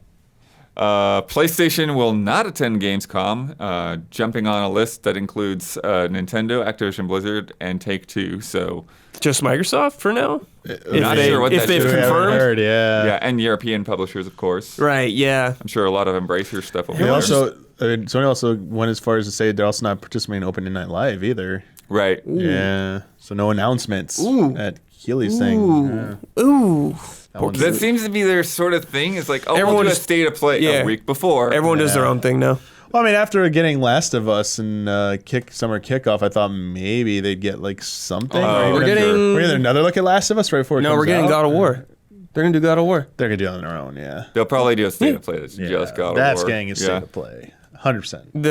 PlayStation will not attend Gamescom, jumping on a list that includes Nintendo, Activision Blizzard, and Take-Two. So
Just Microsoft for now?
Not sure what
if
that
they've
is.
We haven't
confirmed?
heard, yeah.
yeah, and European publishers, of course.
Right, yeah.
I'm sure a lot of Embracer stuff will be
They
there.
also, Sony also went as far as to say they're also not participating in Open Night Live either.
Right.
Yeah. So no announcements at Keely's thing. Yeah.
Ooh.
That seems to be their sort of thing. Is like, oh,
Everyone
we'll do a
just-
state of play
yeah.
a week before.
Everyone does their own thing now.
Well, I mean, after getting Last of Us and summer kickoff, I thought maybe they'd get like something.
Oh,
We're getting-
We're getting another look at Last of Us right before it
No,
comes
we're getting
out.
God of War. They're going to do God of War.
They're gonna do it on their own. Yeah.
They'll probably do a state of play that's
Yeah.
just God of
That's
War.
getting a state of play. 100%.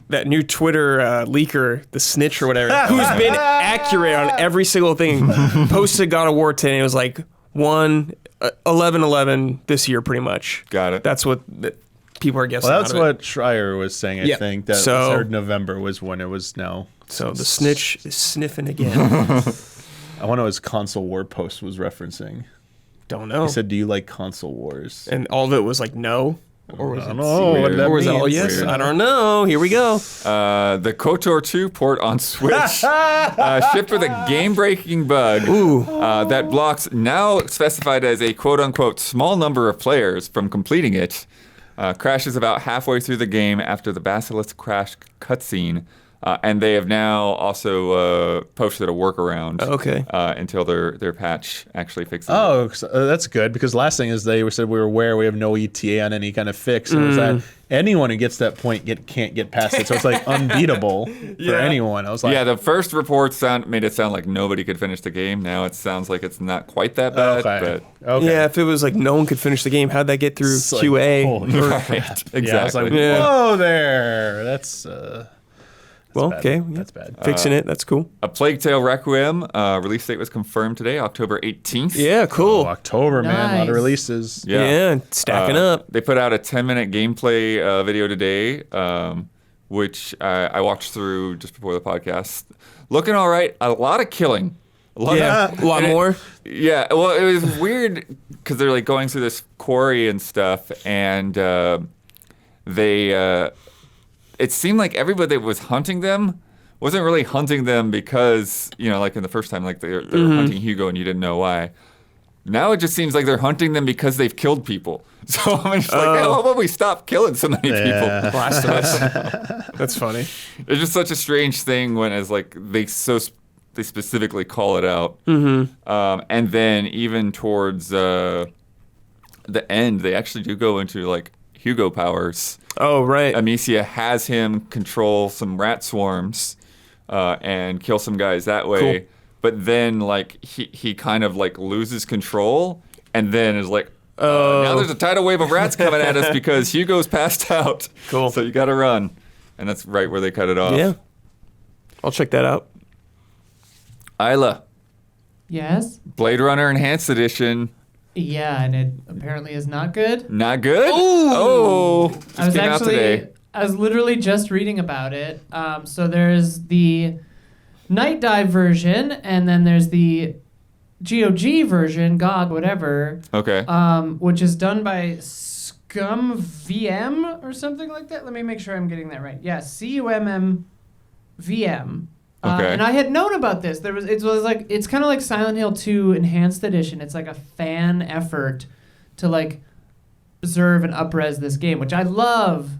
That new Twitter leaker, the snitch or whatever, who's been accurate on every single thing, posted God of War today. And it was like 11/11 this year, pretty much.
Got it.
That's what people are guessing.
Well, that's
out of it.
what Schreier was saying. I
Yeah.
think that
So-
3rd November was when it was now.
So the snitch is sniffing again.
I wonder what his console war post was referencing.
Don't know.
He said, "Do you like console wars?"
And all of it was like no. Or was
I
it?
don't know what that
Or was it all
means.
yes?
Weird.
I don't know. Here we go.
The KOTOR 2 port on Switch shipped with a game-breaking bug that blocks now specified as a quote-unquote small number of players from completing it. Crashes about halfway through the game after the Basilisk crash cutscene. And they have now also posted a workaround
Okay.
until their patch actually fixes it.
Oh, that's good because last thing is they said we were aware we have no ETA on any kind of fix. And it was that anyone who gets that point can't get past it. So it's like unbeatable for anyone. I was like,
Yeah, the first report made it sound like nobody could finish the game. Now it sounds like it's not quite that bad.
okay.
But
Okay.
Yeah, if it was like no one could finish the game, how'd that get through
It's like,
QA?
holy
right, exactly.
Yeah, I was like,
Yeah.
whoa there. That's
Well,
bad.
okay.
That's bad.
Fixing it. That's cool.
A Plague Tale Requiem release date was confirmed today, October 18th.
Yeah, cool.
Oh, October, man. A lot
Nice.
of releases.
Yeah, stacking up.
They put out a 10-minute gameplay video today, which I watched through just before the podcast. Looking all right. A lot of killing. A lot
Yeah, a lot
and it-
more.
Yeah, well, it was weird because they're like going through this quarry and stuff, and they. It seemed like everybody that was hunting them wasn't really hunting them because, like in the first time, like they were hunting Hugo and you didn't know why. Now it just seems like they're hunting them because they've killed people. So I'm just like, how about we stop killing so many people?
Blast us. That's funny.
It's just such a strange thing when it's like they specifically call it out. And then even towards the end, they actually do go into like Hugo powers.
Oh, right.
Amicia has him control some rat swarms and kill some guys that way.
Cool.
But then like he kind of like loses control and then is like, Now there's a tidal wave of rats coming at us because Hugo's passed out.
Cool.
So you got to run. And that's right where they cut it off.
Yeah. I'll check that out.
Isla,
Yes.
Blade Runner Enhanced Edition.
Yeah, and it apparently is not good.
Not good? Oh. Just came out today.
I was literally just reading about it. So there's the Night Dive version, and then there's the GOG version, GOG, whatever.
Okay.
Which is done by Scum VM or something like that. Let me make sure I'm getting that right. Yeah, CUMM VM.
Okay.
And I had known about this. It's kind of like Silent Hill 2 Enhanced Edition. It's like a fan effort to like preserve and up-res this game, which I love.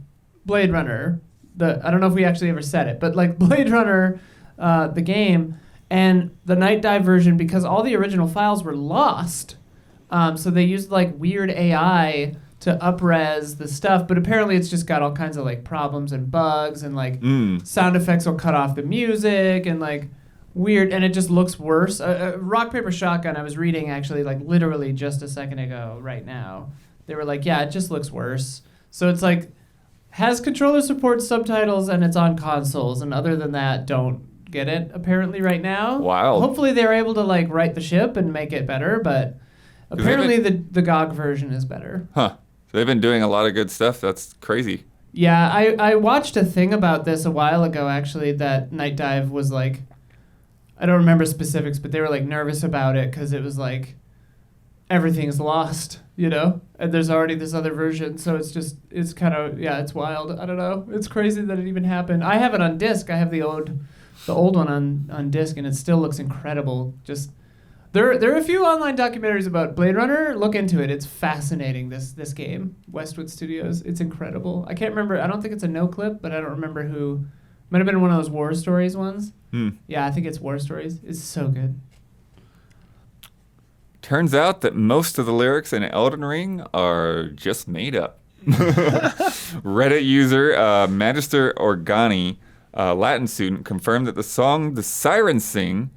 Blade Runner. I don't know if we actually ever said it, but like Blade Runner, the game, and the Night Dive version, because all the original files were lost. So they used like weird AI to up-res the stuff, but apparently it's just got all kinds of like problems and bugs, and like sound effects will cut off the music, and like weird, and it just looks worse. Rock Paper Shotgun, I was reading actually like literally just a second ago right now. They were like, yeah, it just looks worse. So it's like, has controller support subtitles, and it's on consoles, and other than that, don't get it apparently right now.
Wow.
Hopefully they're able to like right the ship and make it better, but apparently the GOG version is better.
Huh. So they've been doing a lot of good stuff. That's crazy.
Yeah, I watched a thing about this a while ago, actually, that Night Dive was like, I don't remember specifics, but they were like nervous about it because it was like, everything's lost, you know? And there's already this other version, so it's kind of, yeah, it's wild. I don't know. It's crazy that it even happened. I have it on disc. I have the old one on disc, and it still looks incredible. Just There are a few online documentaries about Blade Runner. Look into it. It's fascinating, this game. Westwood Studios. It's incredible. I can't remember. I don't think it's a no clip, but I don't remember who. Might have been one of those War Stories ones. Yeah, I think it's War Stories. It's so good.
Turns out that most of the lyrics in Elden Ring are just made up. Reddit user Magister Organi, Latin student, confirmed that the song The Sirens Sing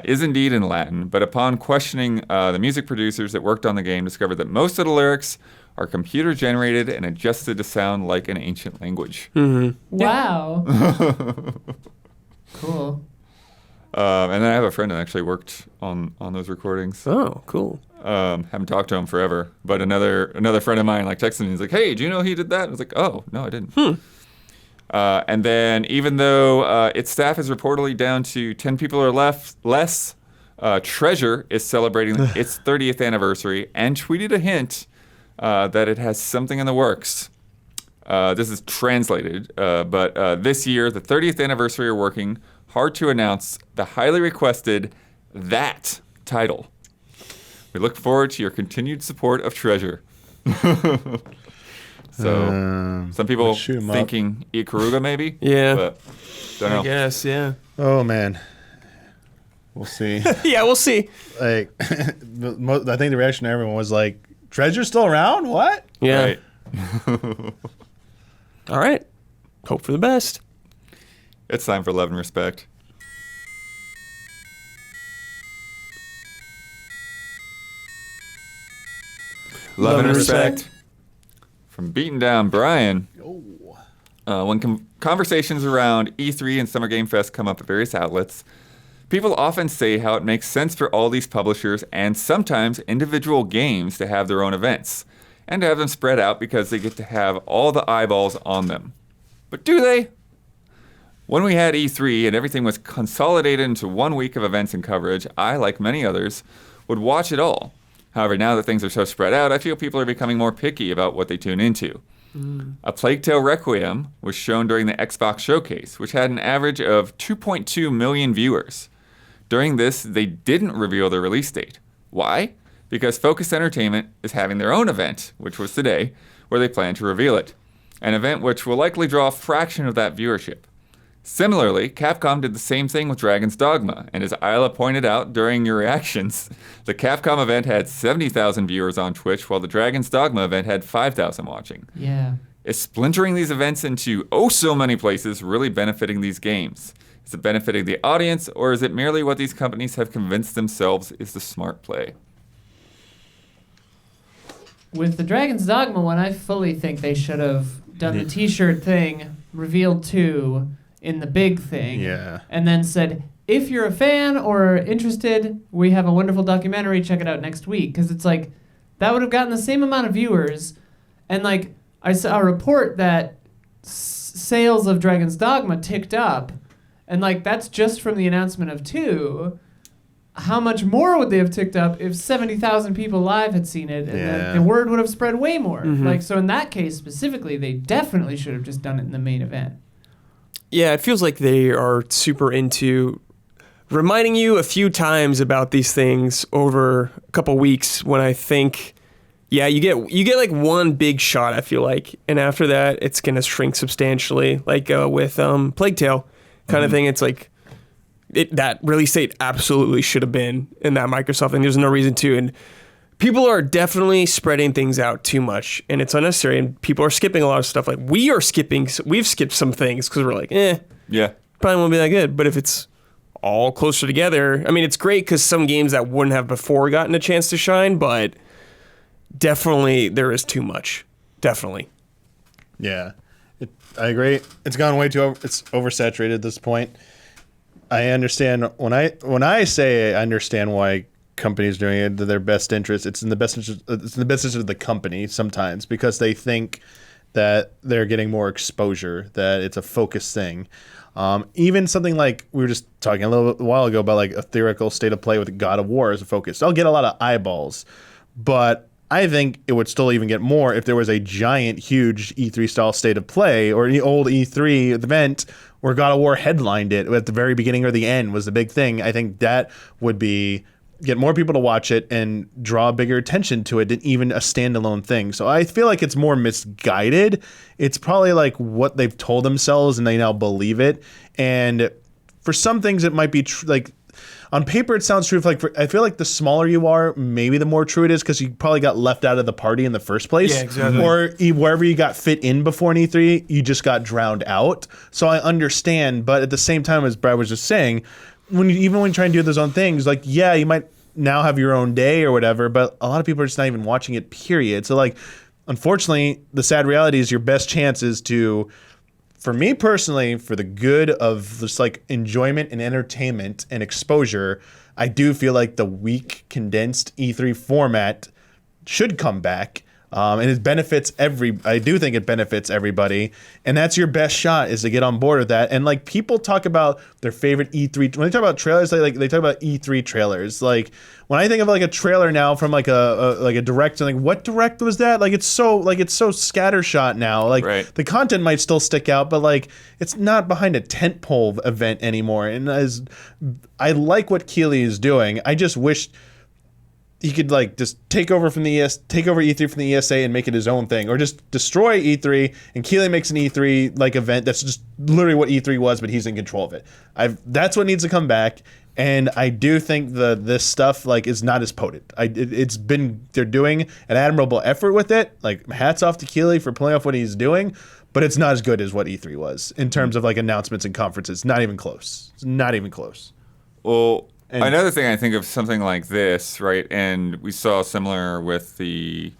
is indeed in Latin, but upon questioning the music producers that worked on the game, discovered that most of the lyrics are computer generated and adjusted to sound like an ancient language.
Mm-hmm.
Wow. Cool.
And then I have a friend that actually worked on those recordings.
Oh, cool.
Haven't talked to him forever, but another friend of mine like texted me. He's like, "Hey, do you know he did that?" I was like, "Oh, no, I didn't." And then even though its staff is reportedly down to 10 people or less, Treasure is celebrating its 30th anniversary and tweeted a hint that it has something in the works. This is translated, but this year, the 30th anniversary are working hard to announce the highly requested That title. We look forward to your continued support of Treasure. So, some people thinking Ikaruga maybe?
Yeah.
But don't know.
I guess, yeah.
Oh, man. We'll see.
Yeah, we'll see.
Like, I think the reaction of everyone was like, Treasure's still around? What?
Yeah.
Right.
All right. Hope for the best.
It's time for Love and Respect. Love and Respect. From Beaten Down Brian. When conversations around E3 and Summer Game Fest come up at various outlets, people often say how it makes sense for all these publishers and sometimes individual games to have their own events and to have them spread out because they get to have all the eyeballs on them. But do they? When we had E3 and everything was consolidated into 1 week of events and coverage, I, like many others, would watch it all. However, now that things are so spread out, I feel people are becoming more picky about what they tune into. A Plague Tale Requiem was shown during the Xbox Showcase, which had an average of 2.2 million viewers. During this, they didn't reveal the release date. Why? Because Focus Entertainment is having their own event, which was today, where they plan to reveal it. An event which will likely draw a fraction of that viewership. Similarly, Capcom did the same thing with Dragon's Dogma, and as Isla pointed out during your reactions, the Capcom event had 70,000 viewers on Twitch, while the Dragon's Dogma event had 5,000 watching.
Yeah.
Is splintering these events into so many places really benefiting these games? Is it benefiting the audience, or is it merely what these companies have convinced themselves is the smart play?
with the Dragon's Dogma one, I fully think they should have done the T-shirt thing, revealed 2 in the big thing, and then said, if you're a fan or interested, we have a wonderful documentary, check it out next week. Because it's like, that would have gotten the same amount of viewers. And like, I saw a report that sales of Dragon's Dogma ticked up. And like, that's just from the announcement of 2. How much more would they have ticked up if 70,000 people live had seen it, and the word would have spread way more? Like, so in that case specifically, they definitely should have just done it in the main event. Yeah,
it feels like they are super into reminding you a few times about these things over a couple weeks. When I think, you get like one big shot, I feel like, and after that, it's gonna shrink substantially. Like with Plague Tale kind of thing, it's like. That release date absolutely should have been in that Microsoft thing. There's no reason to. And people are definitely spreading things out too much, and it's unnecessary. And people are skipping a lot of stuff. Like we've skipped some things because we're like, probably won't be that good. But if it's all closer together, I mean, it's great because some games that wouldn't have before gotten a chance to shine, but definitely there is too much. Definitely.
Yeah, I agree. It's gone way too it's oversaturated at this point. I understand when I say I understand why companies doing it to their best interest. It's in the best interest. It's in the best interest of the company sometimes because they think that they're getting more exposure, that it's a focused thing. Even something like we were just talking a little while ago about like a theoretical state of play with God of War as a focus. I'll get a lot of eyeballs, but I think it would still even get more if there was a giant, huge E3 style state of play or an old E3 event where God of War headlined it at the very beginning or the end was the big thing. I think that would get more people to watch it and draw bigger attention to it than even a standalone thing. So I feel like it's more misguided. It's probably like what they've told themselves and they now believe it. And for some things it might be like on paper it sounds true. I feel like the smaller you are, maybe the more true it is because you probably got left out of the party in the first place.
Yeah, exactly.
Or wherever you got fit in before an E3, you just got drowned out. So I understand, but at the same time, as Brad was just saying, when you try and do those own things, like, yeah, you might now have your own day or whatever, but a lot of people are just not even watching it, period. So like, unfortunately, the sad reality is your best chance is to, for me personally, for the good of just like enjoyment and entertainment and exposure, I do feel like the weak condensed E3 format should come back. And it benefits I do think it benefits everybody. And that's your best shot is to get on board with that. And like people talk about their favorite E3, when they talk about trailers, they talk about E3 trailers. Like when I think of like a trailer now from like a direct, like what direct was that? Like it's so scattershot now. Like the content might still stick out, but like it's not behind a tentpole event anymore. And as I like what Keighley is doing, I just wish he could like just take over E3 from the ESA and make it his own thing, or just destroy E3 and Keighley makes an E3 like event that's just literally what E3 was, but he's in control of it. That's what needs to come back, and I do think this stuff like is not as potent. They're doing an admirable effort with it. Like hats off to Keighley for pulling off what he's doing, but it's not as good as what E3 was in terms of like announcements and conferences. Not even close. It's not even close.
Well. Another thing I think of something like this, right? And we saw similar with the,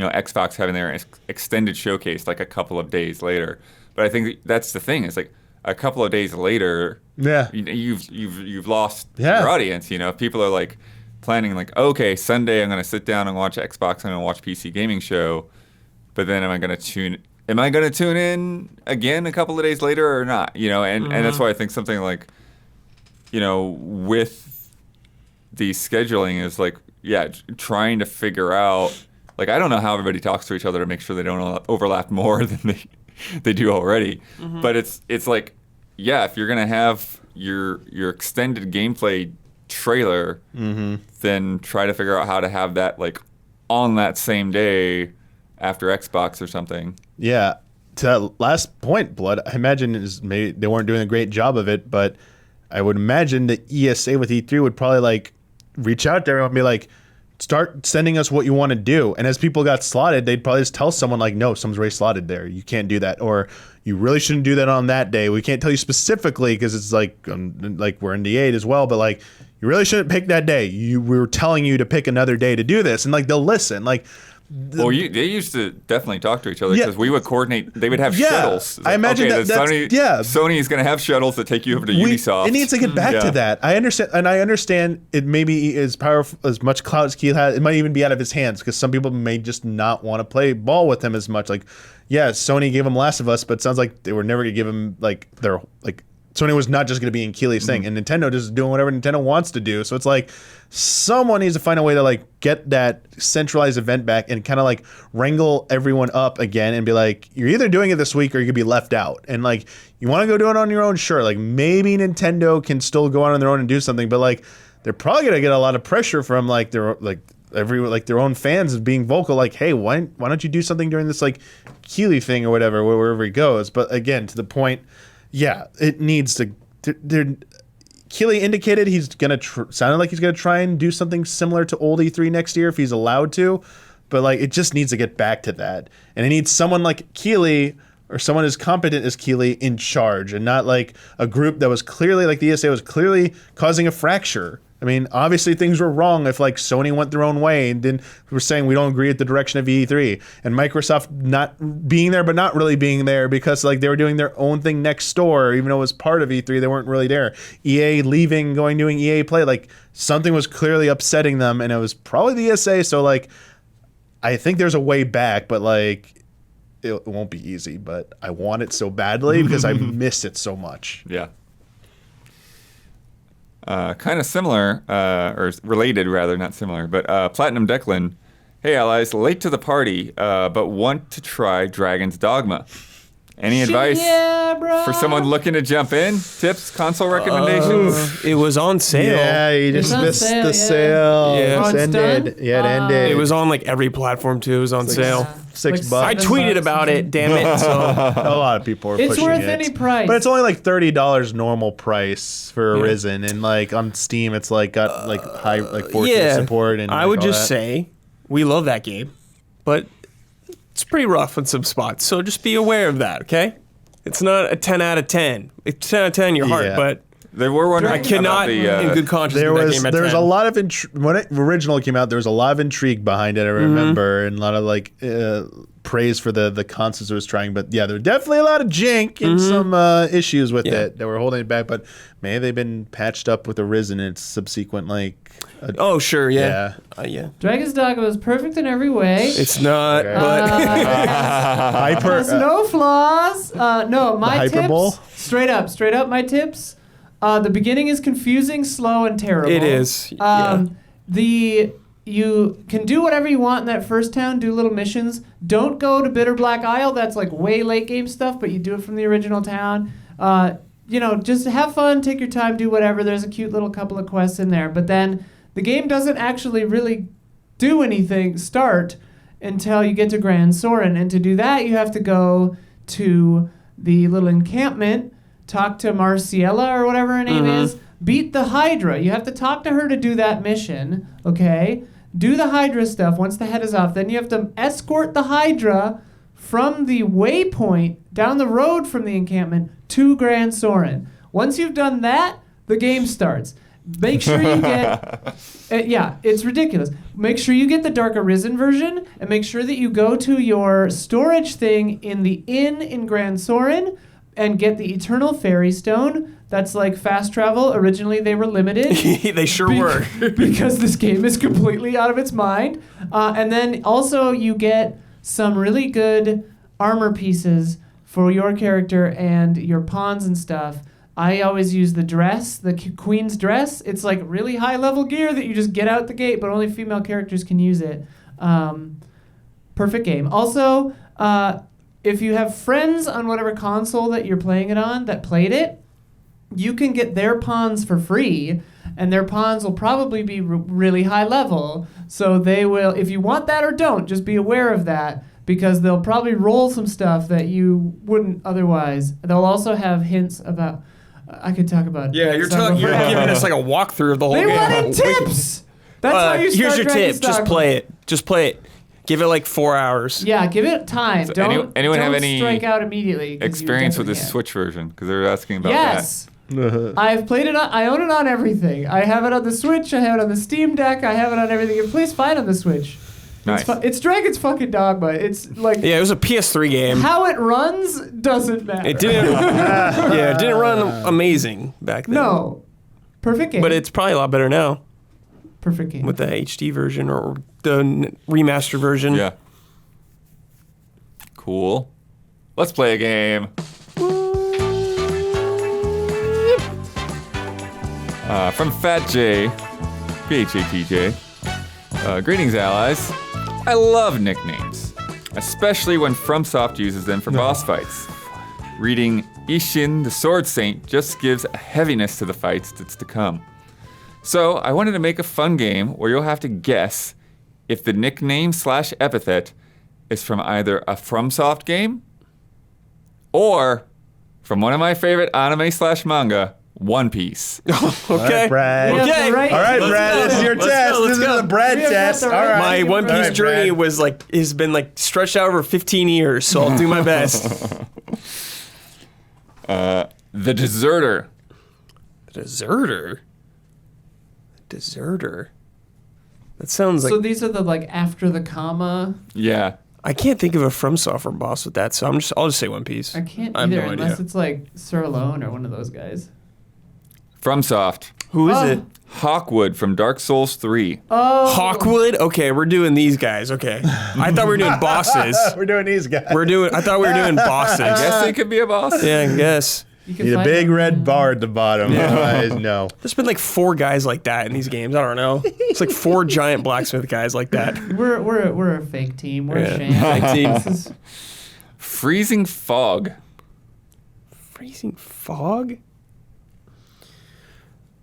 Xbox having their extended showcase like a couple of days later. But I think that's the thing is like a couple of days later, you've lost your audience. People are like planning like, okay, Sunday I'm going to sit down and watch Xbox. I'm going to watch PC gaming show, but then am I going to tune in again a couple of days later or not? And that's why I think something like, with the scheduling is like, trying to figure out, like, I don't know how everybody talks to each other to make sure they don't overlap more than they do already. Mm-hmm. But it's like, if you're going to have your extended gameplay trailer, then try to figure out how to have that like on that same day after Xbox or something. Yeah.
To that last point, Blood, I imagine maybe they weren't doing a great job of it, but I would imagine the ESA with E3 would probably like reach out to everyone and be like, start sending us what you want to do. And as people got slotted, they'd probably just tell someone like, no, someone's already slotted there. You can't do that. Or you really shouldn't do that on that day. We can't tell you specifically because it's like we're NDA'd as well. But like, you really shouldn't pick that day. We were telling you to pick another day to do this. And like, they'll listen. Like,
Well, they used to definitely talk to each other because we would coordinate. They would have
Yeah,
shuttles.
I imagine that's
Sony is going to have shuttles that take you over to Ubisoft.
It needs to get back to that. I understand it maybe is powerful as much clout as Keith has. It might even be out of his hands because some people may just not want to play ball with him as much. Like, yeah, Sony gave him Last of Us, but it sounds like they were never going to give him Sony was not just going to be in Keighley's thing, and Nintendo just doing whatever Nintendo wants to do. So it's like someone needs to find a way to like get that centralized event back and kind of like wrangle everyone up again and be like, you're either doing it this week or you could be left out. And like, you want to go do it on your own, sure. Like maybe Nintendo can still go out on their own and do something, but like they're probably gonna get a lot of pressure from like their their own fans of being vocal. Like, hey, why don't you do something during this like Keighley thing or whatever, wherever he goes? But again, to the point. Yeah, it needs to. Keighley indicated he's gonna sounded like he's gonna try and do something similar to old E3 next year if he's allowed to, but like it just needs to get back to that, and it needs someone like Keighley or someone as competent as Keighley in charge, and not like a group that was clearly like the ESA was clearly causing a fracture. I mean, obviously things were wrong if like Sony went their own way and then we're saying we don't agree with the direction of E3 and Microsoft not being there but not really being there because like they were doing their own thing next door even though it was part of E3 they weren't really there. EA leaving, doing EA Play, like something was clearly upsetting them and it was probably the ESA. So like I think there's a way back, but like it won't be easy, but I want it so badly because I miss it so much.
Yeah. Kind of similar, or related rather, not similar, but Platinum Declan, hey allies, late to the party, but want to try Dragon's Dogma. Any advice for someone looking to jump in? Tips, console recommendations?
It was on sale.
Yeah, you just missed the sale.
Yeah.
It ended. Yeah, it ended.
It was on like every platform too. It was on sale.
$6.
I tweeted about it, damn it. So.
A lot of people are pushing it.
It's worth any price.
But it's only like $30 normal price for Arisen, and like on Steam, it's like got like high like 4K support. And
I would just say we love that game, but it's pretty rough in some spots. So just be aware of that, okay? It's not a 10 out of 10. It's 10 out of 10 in your heart, but.
They were wondering.
I cannot, in good conscience,
there was
that game at 10.
A lot of when it originally came out. There was a lot of intrigue behind it. I remember, and a lot of like praise for the concepts it was trying. But yeah, there were definitely a lot of jank and some issues with it that were holding it back. But maybe they've been patched up with Arisen and its subsequent like.
Oh sure, yeah.
Dragon's Dogma was perfect in every way.
It's not, but
There's no flaws. No, my tips. Straight up, my tips. The beginning is confusing, slow, and terrible.
It is.
You can do whatever you want in that first town, do little missions. Don't go to Bitter Black Isle. That's like way late game stuff, but you do it from the original town. Just have fun, take your time, do whatever. There's a cute little couple of quests in there. But then the game doesn't actually really do anything, start, until you get to Grand Soren. And to do that, you have to go to the little encampment, talk to Marciella or whatever her name is, beat the Hydra. You have to talk to her to do that mission, okay? Do the Hydra stuff once the head is off. Then you have to escort the Hydra from the waypoint down the road from the encampment to Grand Soren. Once you've done that, the game starts. Make sure you get... it's ridiculous. Make sure you get the Dark Arisen version, and make sure that you go to your storage thing in the inn in Grand Soren, and get the Eternal Fairy Stone. That's like fast travel. Originally, they were limited.
They sure were.
Because this game is completely out of its mind. And then also you get some really good armor pieces for your character and your pawns and stuff. I always use the dress, the queen's dress. It's like really high-level gear that you just get out the gate, but only female characters can use it. Perfect game. Also, if you have friends on whatever console that you're playing it on that played it, you can get their pawns for free, and their pawns will probably be really high level. So they will, if you want that or don't, just be aware of that, because they'll probably roll some stuff that you wouldn't otherwise. They'll also have hints about, I could talk about.
Yeah, you're giving us like a walkthrough of the whole game.
They wanted tips! That's how you start.
Here's your
Dragon's
tip,
Dogma.
just play it. Give it like 4 hours.
Yeah, give it time.
So
don't
anyone have any
strike out immediately.
Experience with the Switch version? Because they're asking about that.
Yes. I've played it on, I own it on everything. I have it on the Switch, I have it on the Steam Deck, I have it on everything. It plays fine on the Switch.
Nice.
It's Dragon's fucking Dogma. It's like
Yeah, it was a PS3 game.
how it runs doesn't matter.
It didn't. Yeah, it didn't run amazing back then.
No, perfect game.
But it's probably a lot better now
perfect game.
with the HD version or the remastered version.
Yeah. Cool. Let's play a game. From Fat J, PHATJ. Greetings, allies. I love nicknames, especially when FromSoft uses them for boss fights. Reading Ishin the Sword Saint just gives a heaviness to the fights that's to come. So I wanted to make a fun game where you'll have to guess if the nickname / epithet is from either a FromSoft game or from one of my favorite anime / manga, One Piece.
All right, Brad.
We have
Okay.
the right-
All right, Brad. This is your
Let's
test.
go, let's
This is
go.
the Brad
We have got
test.
the
All
right-
right.
My One
All
Piece
right,
journey
Brad.
has been stretched out over 15 years, so I'll do my best.
The Deserter.
Deserter. Deserter. That sounds like
So these are the like after the comma.
Yeah.
I can't think of a From Software boss with that, so I'll just say One Piece.
I can't
I have
either
no
unless
idea.
it's like Sir Alone or one of those guys.
FromSoft.
Who is
Oh.
it?
Hawkwood from Dark Souls 3.
Oh,
Hawkwood? Okay, we're doing these guys. Okay. I thought we were doing bosses.
We're doing these guys.
I thought we were doing bosses.
Guess they could be a boss.
Yeah, I guess.
you can
Need a
find
big
them.
red bar at the bottom. Otherwise, no.
There's been like 4 guys like that in these games. I don't know. It's like 4 giant blacksmith guys like that.
We're a fake team. We're
Yeah.
a sham.
Fake team.
This is-
Freezing Fog.
Freezing fog?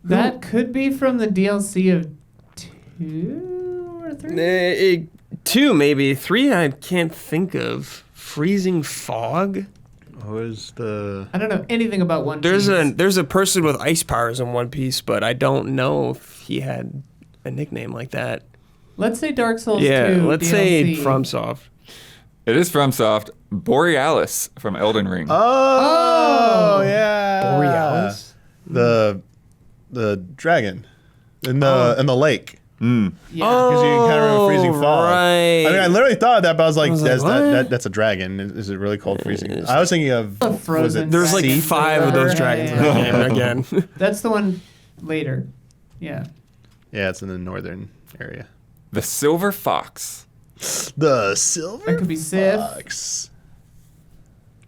that could be from the DLC of 2 or 3.
2 maybe. 3 I can't think of. Freezing fog?
What was the?
I don't know anything about One Piece.
There's a person with ice powers in One Piece, but I don't know if he had a nickname like that.
Let's say Dark Souls 2.
Yeah, let's say
DLC.
FromSoft.
It is FromSoft. Borealis from Elden Ring.
Oh, yeah.
Borealis?
The dragon in the lake.
Yeah.
Because you kind of remember freezing fog.
Right.
I mean, I literally thought of that, but I was like,
was like,
that's a dragon. Is it really called freezing?
It's-
I was thinking of
A
was
frozen
it
There's like
sea
5 of those
flavor.
dragons in
Yeah,
that game again.
That's the one later. Yeah.
Yeah, it's in the northern area.
The Silver Fox.
The silver
That could be Sif.
fox.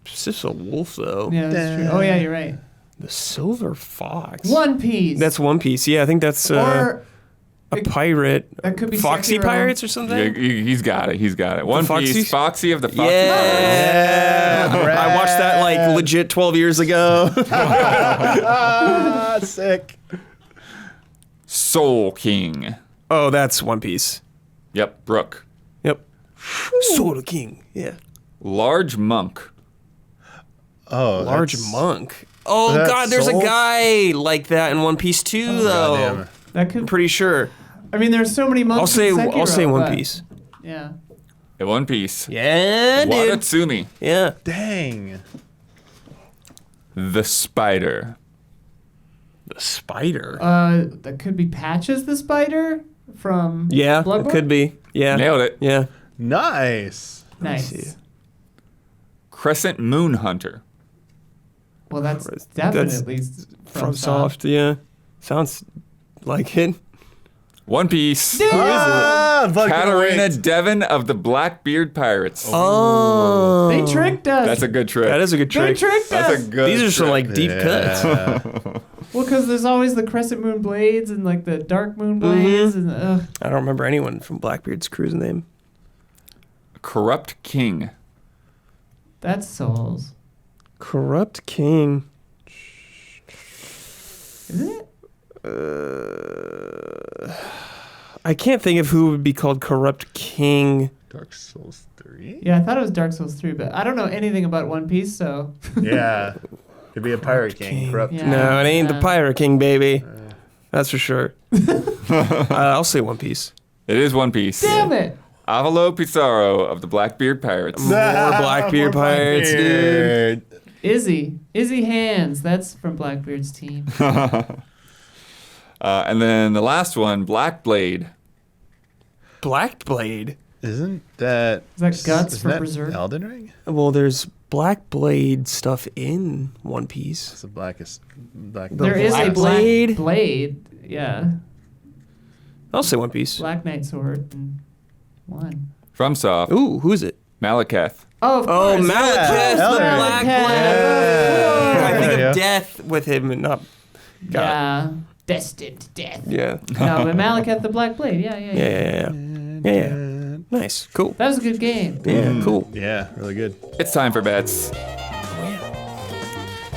It's just a wolf though.
Yeah, that's true. Oh yeah, you're right.
The Silver Fox.
One Piece.
That's One Piece. Yeah, I think that's
or
a pirate.
that could be
Foxy
Sekiro.
Pirates or something.
He's got it. One
Foxies?
Piece. Foxy of the Foxy
Yeah.
Pirates.
I watched that like legit 12 years ago.
Ah, sick.
Soul King.
Oh, that's One Piece.
Yep. Brook.
Yep. Soul King. Yeah.
Large Monk.
Oh,
Large
that's-
monk. Oh
That
God, there's
Soul?
a guy like that in One Piece too, though.
Goddamn.
That
I'm
could.
pretty sure.
I mean, there's so many months.
I'll say One
but,
Piece.
Yeah.
One Piece.
Yeah, dude.
Watatsumi.
Yeah.
Dang.
The Spider.
The spider.
That could be Patches the Spider from.
Yeah,
Bloodborne?
it could be. Yeah.
Nailed it.
Yeah.
Nice.
see.
Nice.
Crescent Moon Hunter.
Well, that's
That's
definitely
From Soft. Yeah. Sounds like it.
One Piece.
Ah, fucking
Katarina
wait.
Devon of the Blackbeard Pirates.
Oh.
They tricked us.
That's a good trick.
That is a good
They
trick.
tricked
That's
us.
a good
These are some
trick.
like deep cuts.
Yeah.
Well, because there's always the Crescent Moon Blades and like the Dark Moon Blades and
I don't remember anyone from Blackbeard's crew's name.
Corrupt King.
that's Souls,
Corrupt King.
isn't it?
I can't think of who would be called Corrupt King.
Dark Souls 3?
Yeah, I thought it was Dark Souls 3, but I don't know anything about One Piece, so
Yeah. Could be a pirate king.
King.
Corrupt.
Yeah.
No, it ain't the
Yeah.
Pirate King, baby. That's for sure. I'll say One Piece.
It is One Piece.
damn it.
Avalo Pizarro of the Blackbeard Pirates.
More Blackbeard
More
Pirates, dude.
Izzy Hands, that's from Blackbeard's team.
And then the last one, Black Blade.
Blackblade.
Isn't that...
Is that guts
isn't
for
that
Berserk?
Elden Ring?
Well, there's Black Blade stuff in One Piece.
It's the blackest... Black
There is a
Black
black
Blade.
blade. Yeah.
I'll say One Piece.
Black Knight sword. And one.
FromSoft,
Ooh, who is it?
Malekith.
Oh, of
Oh,
course.
Malekith, the
Elden Ring.
Black
Malekith.
Blade. I think
Yeah.
of death with him and not...
Yeah. Destined to death.
Yeah.
No, but Malekith the Black Blade. Yeah.
Yeah. Nice. Cool.
That was a good game.
Yeah, cool.
Yeah, really good.
It's time for bets.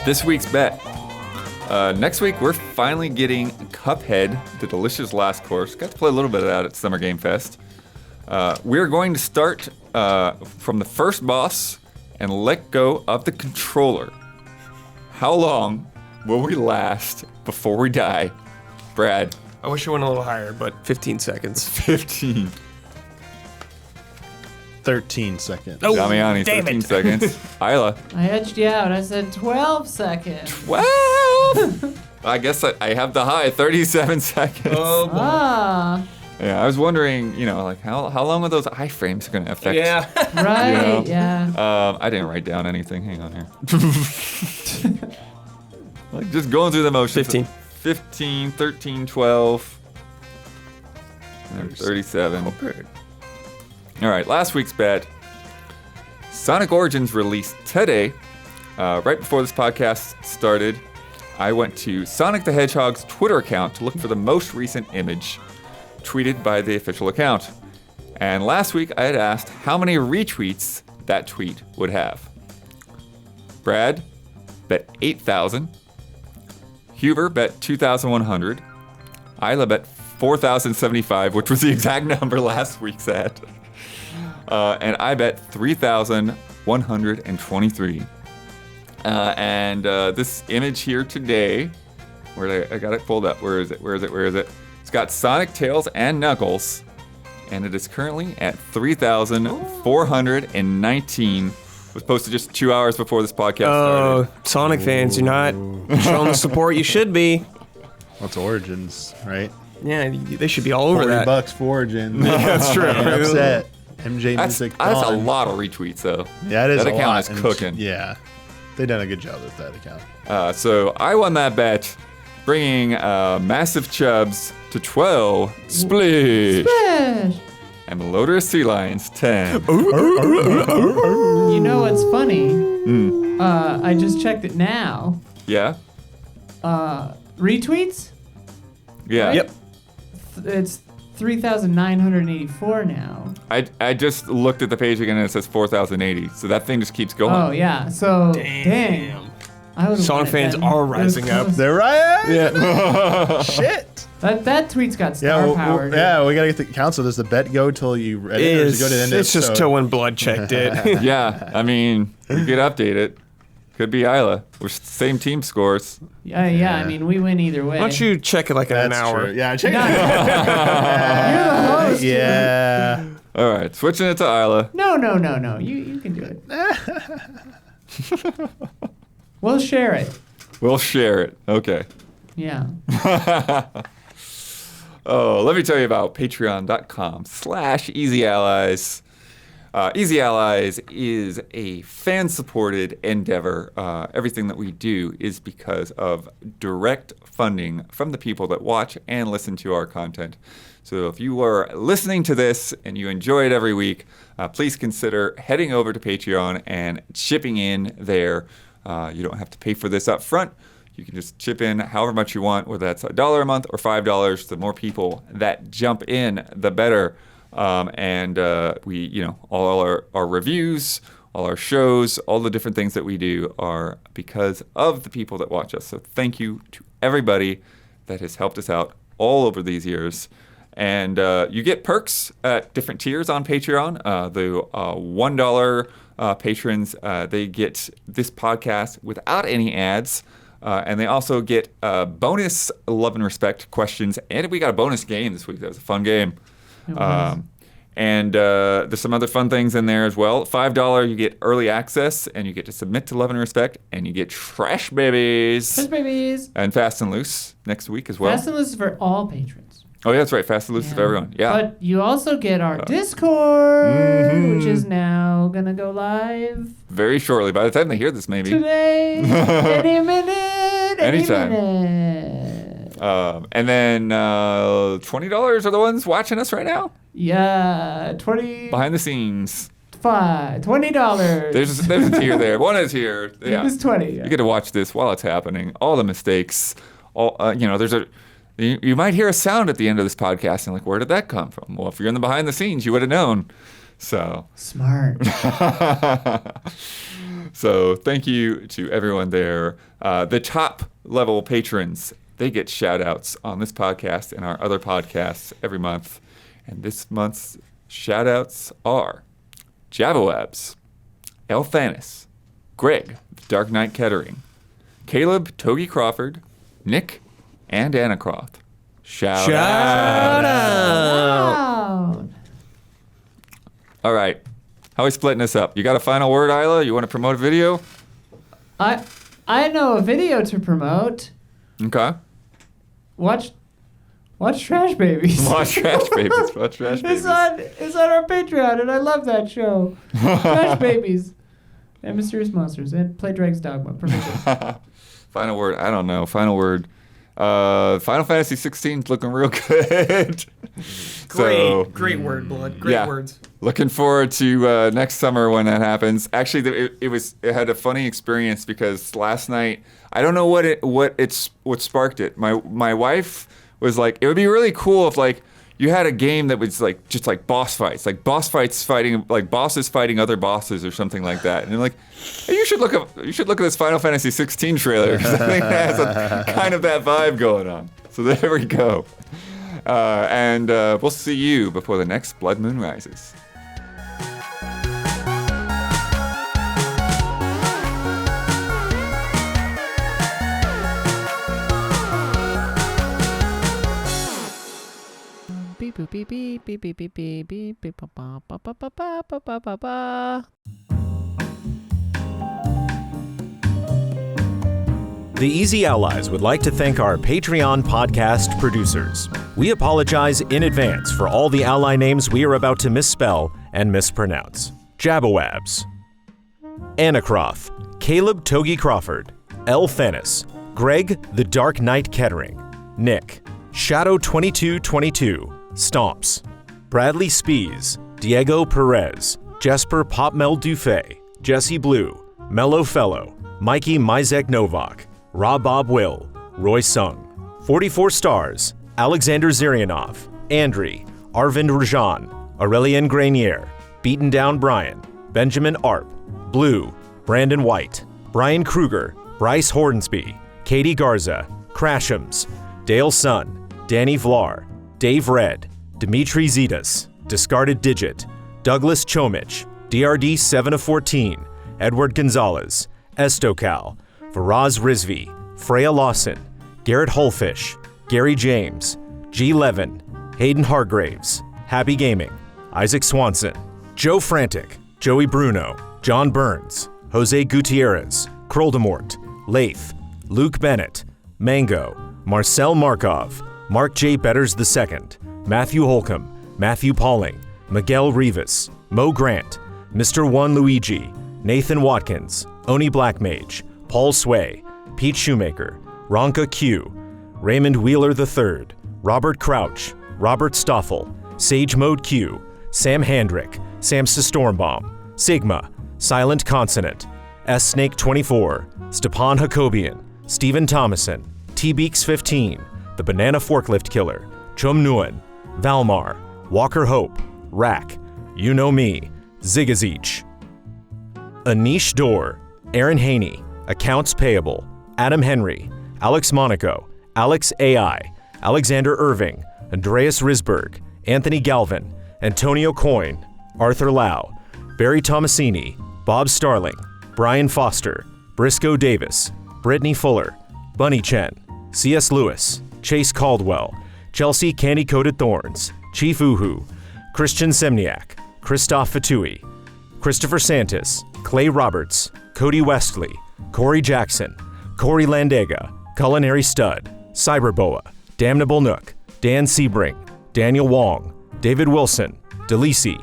This week's bet. Next week, we're finally getting Cuphead, the delicious last course. Got to play a little bit of that at Summer Game Fest. We're going to start from the first boss and let go of the controller. How long will we last before we die? Brad.
I wish I went a little higher, but 15 seconds.
15.
13 seconds.
Oh,
Damiani,
damn
13
it.
seconds. Isla.
I edged you out. I said 12 seconds.
12! I guess I have the high, 37 seconds.
Oh, boy.
Ah,
Yeah, I was wondering, like how long are those iframes going to affect?
Yeah.
right.
Yeah.
Yeah.
I didn't write down anything. Hang on here. Like just going through the motions.
15.
15, 13, 12, and 37. All right, last week's bet. Sonic Origins released today. Right before this podcast started, I went to Sonic the Hedgehog's Twitter account to look for the most recent image tweeted by the official account. And last week, I had asked how many retweets that tweet would have. Brad bet 8,000. Huber bet 2,100. Isla bet 4,075, which was the exact number last week said. And I bet 3,123. And this image here today, I got it pulled up. Where is it? It's got Sonic, Tails, and Knuckles. And it is currently at 3,419. Was posted just 2 hours before this podcast
Oh,
started.
Sonic fans, you're not showing the support you should be.
What's Origins, right?
Yeah, they should be all over that.
$40 for Origins.
Yeah, that's true.
Upset. MJ
That's
Music.
a
gone.
lot of retweets, though.
Yeah, it is.
That
a
account
lot.
is
And
cooking.
Yeah, they done a good job with that account.
So I won that bet, bringing Massive Chubs to 12. Splish.
Splash.
And Melodorous Sea Lions 10.
You know what's funny?
Hmm.
I just checked it now.
Yeah?
Retweets?
Yeah.
Right?
Yep.
It's 3,984 now.
I just looked at the page again and it says 4,080. So that thing just keeps going.
Oh, yeah. So, dang. I would've
Sonic
won it
fans
then.
are
It was
rising up.
close.
They're right.
Yeah.
Shit.
That tweet's got
Yeah,
star power. dude.
we gotta get the council. Does the bet go till you read it, or does it go to the end?
It's just till when Blood checked it.
Yeah. I mean, we could update it. Could be Isla. We're same team scores.
Yeah. I mean, we win either way.
Why don't you check it like in an
That's
hour?
true. Yeah, check
No.
it.
You're the host. dude.
Yeah.
All right. Switching it to Isla.
No. You can do it. We'll share it.
We'll share it. Okay.
Yeah.
Oh, let me tell you about patreon.com/EasyAllies. Easy Allies is a fan-supported endeavor. Everything that we do is because of direct funding from the people that watch and listen to our content. So if you are listening to this and you enjoy it every week, please consider heading over to Patreon and chipping in there. You don't have to pay for this up front. You can just chip in however much you want, whether that's $1 a month or $5. The more people that jump in, the better. We, all our reviews, all our shows, all the different things that we do are because of the people that watch us. So thank you to everybody that has helped us out all over these years. And you get perks at different tiers on Patreon. The $1 patrons, they get this podcast without any ads. And they also get bonus love and respect questions. And we got a bonus game this week. That was a fun game. And there's some other fun things in there as well. $5, you get early access, and you get to submit to Love and Respect, and you get Trash Babies.
Trash Babies.
And Fast and Loose next week as well.
Fast and Loose is for all patrons.
Oh, yeah, that's right. Fast and loose for everyone. Yeah.
But you also get our Discord, which is now going to go live
very shortly. By the time they hear this, maybe.
today, any minute,
Anytime.
minute.
And then $20 are the ones watching us right now.
Yeah, $20.
Behind the scenes.
$20.
There's a tier there. One is here. Yeah.
It's 20.
You get to watch this while it's happening. All the mistakes. All you might hear a sound at the end of this podcast and like, where did that come from? Well, if you're in the behind the scenes, you would have known. So
Smart.
So thank you to everyone there. The top level patrons, they get shout outs on this podcast and our other podcasts every month. And this month's shout outs are Javawebs, Elthanis, Greg, the Dark Knight Kettering, Caleb Togi Crawford, Nick, and Anna Croft. Shout out.
Wow.
All right. How are we splitting this up? You got a final word, Isla? You want to promote a video?
I know a video to promote.
Okay.
Watch Trash Babies.
Watch Trash Babies. Watch Trash Babies.
It's on our Patreon, and I love that show. Trash Babies and Mysterious Monsters and Play Dragon's Dogma. Perfect.
Final word. I don't know. Final word. Final Fantasy XVI is looking real good.
Great word, Blood. Great words.
Looking forward to next summer when that happens. Actually, it had a funny experience because last night, I don't know what sparked it. My wife was like, it would be really cool if like you had a game that was like just like boss fights fighting like bosses fighting other bosses or something like that. And I'm like, hey, you should look at this Final Fantasy 16 trailer because I think that has kind of that vibe going on. So there we go. And we'll see you before the next Blood Moon rises.
Beep boop beep beep beep beep beep beep beep beep ba ba ba ba ba ba ba ba ba.
The Easy Allies would like to thank our Patreon podcast producers. We apologize in advance for all the ally names we are about to misspell and mispronounce. Jabawabs, Anacroth, Caleb Togi Crawford, Elthanis, Greg the Dark Knight Kettering, Nick, Shadow 2222, Stomps, Bradley Spees, Diego Perez, Jesper Popmel Dufay, Jesse Blue, Mellow Fellow, Mikey Mizek Novak, Rob Bob Will, Roy Sung, 44 Stars, Alexander Zirianov, Andri, Arvind Rajan, Aurelien Grenier, Beaten Down Brian, Benjamin Arp, Blue, Brandon White, Brian Kruger, Bryce Hornsby, Katie Garza, Crashams, Dale Sun, Danny Vlar, Dave Red, Dimitri Zetas, Discarded Digit, Douglas Chomich, DRD 7 of 14, Edward Gonzalez, Estocal, Faraz Rizvi, Freya Lawson, Garrett Holfish, Gary James, G. Levin, Hayden Hargraves, Happy Gaming, Isaac Swanson, Joe Frantic, Joey Bruno, John Burns, Jose Gutierrez, Kroldemort, Lath, Luke Bennett, Mango, Marcel Markov, Mark J. Betters II, Matthew Holcomb, Matthew Pauling, Miguel Rivas, Mo Grant, Mr. One Luigi, Nathan Watkins, Oni Blackmage, Paul Sway, Pete Shoemaker, Ronka Q, Raymond Wheeler III, Robert Crouch, Robert Stoffel, Sage Mode Q, Sam Handrick, Samsa Stormbaum, Sigma, Silent Consonant, S Snake 24, Stepan Hakobian, Stephen Thomason, T-Beaks 15, The Banana Forklift Killer, Chum Nguyen, Valmar, Walker Hope, Rack, You Know Me, Zigazich, Anish Dor, Aaron Haney, Accounts Payable, Adam Henry, Alex Monaco, Alex AI, Alexander Irving, Andreas Risberg, Anthony Galvin, Antonio Coyne, Arthur Lau, Barry Tomasini, Bob Starling, Brian Foster, Briscoe Davis, Brittany Fuller, Bunny Chen, C.S. Lewis, Chase Caldwell, Chelsea Candy Coated Thorns, Chief Uhu, Christian Semniak, Christoph Fatui, Christopher Santis, Clay Roberts, Cody Westley, Corey Jackson, Corey Landega, Culinary Stud, Cyberboa, Damnable Nook, Dan Sebring, Daniel Wong, David Wilson, Delisi,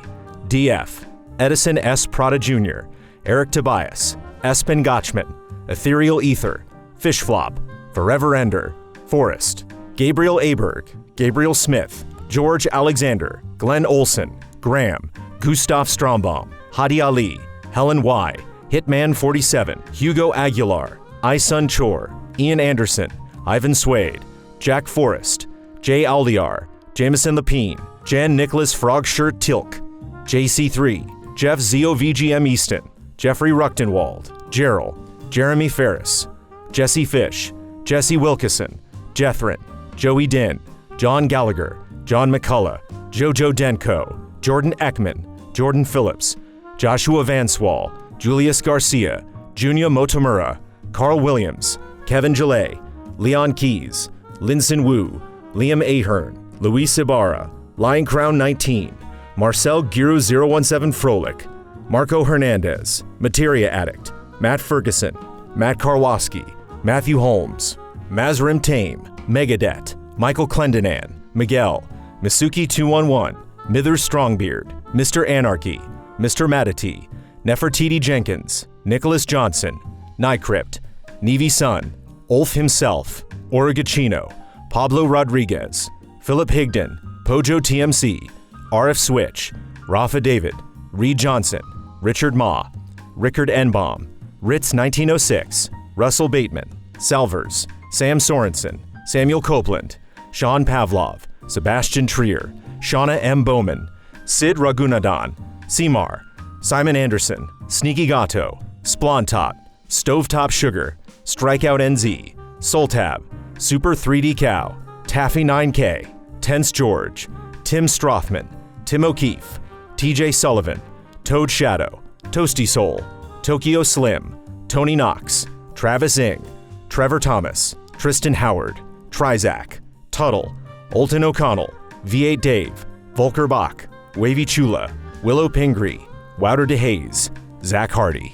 DF, Edison S. Prada Jr., Eric Tobias, Espen Gotchman, Ethereal Ether, Fishflop, Forever Ender, Forrest, Gabriel Aberg, Gabriel Smith, George Alexander, Glenn Olson, Graham, Gustav Strombaum, Hadi Ali, Helen Y, Hitman 47, Hugo Aguilar, Isun Chor, Ian Anderson, Ivan Swade, Jack Forrest, Jay Aldiar, Jameson Lapine, Jan Nicholas Frogshirt Tilk, JC3, Jeff ZOVGM Easton, Jeffrey Ruchtenwald, Gerald, Jeremy Ferris, Jesse Fish, Jesse Wilkison, Jethrin, Joey Din, John Gallagher, John McCullough, Jojo Denko, Jordan Ekman, Jordan Phillips, Joshua Vanswall, Julius Garcia, Junya Motomura, Carl Williams, Kevin Gillet, Leon Keys, Linson Wu, Liam Ahern, Luis Ibarra, Lion Crown 19, Marcel Giru 017 Froelich, Marco Hernandez, Materia Addict, Matt Ferguson, Matt Karwoski, Matthew Holmes, Mazrim Tame, Megadet, Michael Clendenan, Miguel, Misuki 211, Mither Strongbeard, Mr. Anarchy, Mr. Matati, Nefertiti Jenkins, Nicholas Johnson, Nycrypt, Nevi Sun, Ulf himself, Origachino, Pablo Rodriguez, Philip Higdon, Pojo TMC, RF Switch, Rafa David, Reed Johnson, Richard Ma, Rickard Enbaum, Ritz 1906, Russell Bateman, Salvers, Sam Sorensen, Samuel Copeland, Sean Pavlov, Sebastian Trier, Shauna M. Bowman, Sid Raghunandan, Seemar, Simon Anderson, Sneaky Gato, Splontot, Stovetop Sugar, Strikeout NZ, Soltab, Super 3D Cow, Taffy 9K, Tense George, Tim Strothman, Tim O'Keefe, TJ Sullivan, Toad Shadow, Toasty Soul, Tokyo Slim, Tony Knox, Travis Ing, Trevor Thomas, Tristan Howard, Trizac, Tuttle, Olton O'Connell, V8 Dave, Volker Bach, Wavy Chula, Willow Pingree, Wouter DeHaze, Zach Hardy.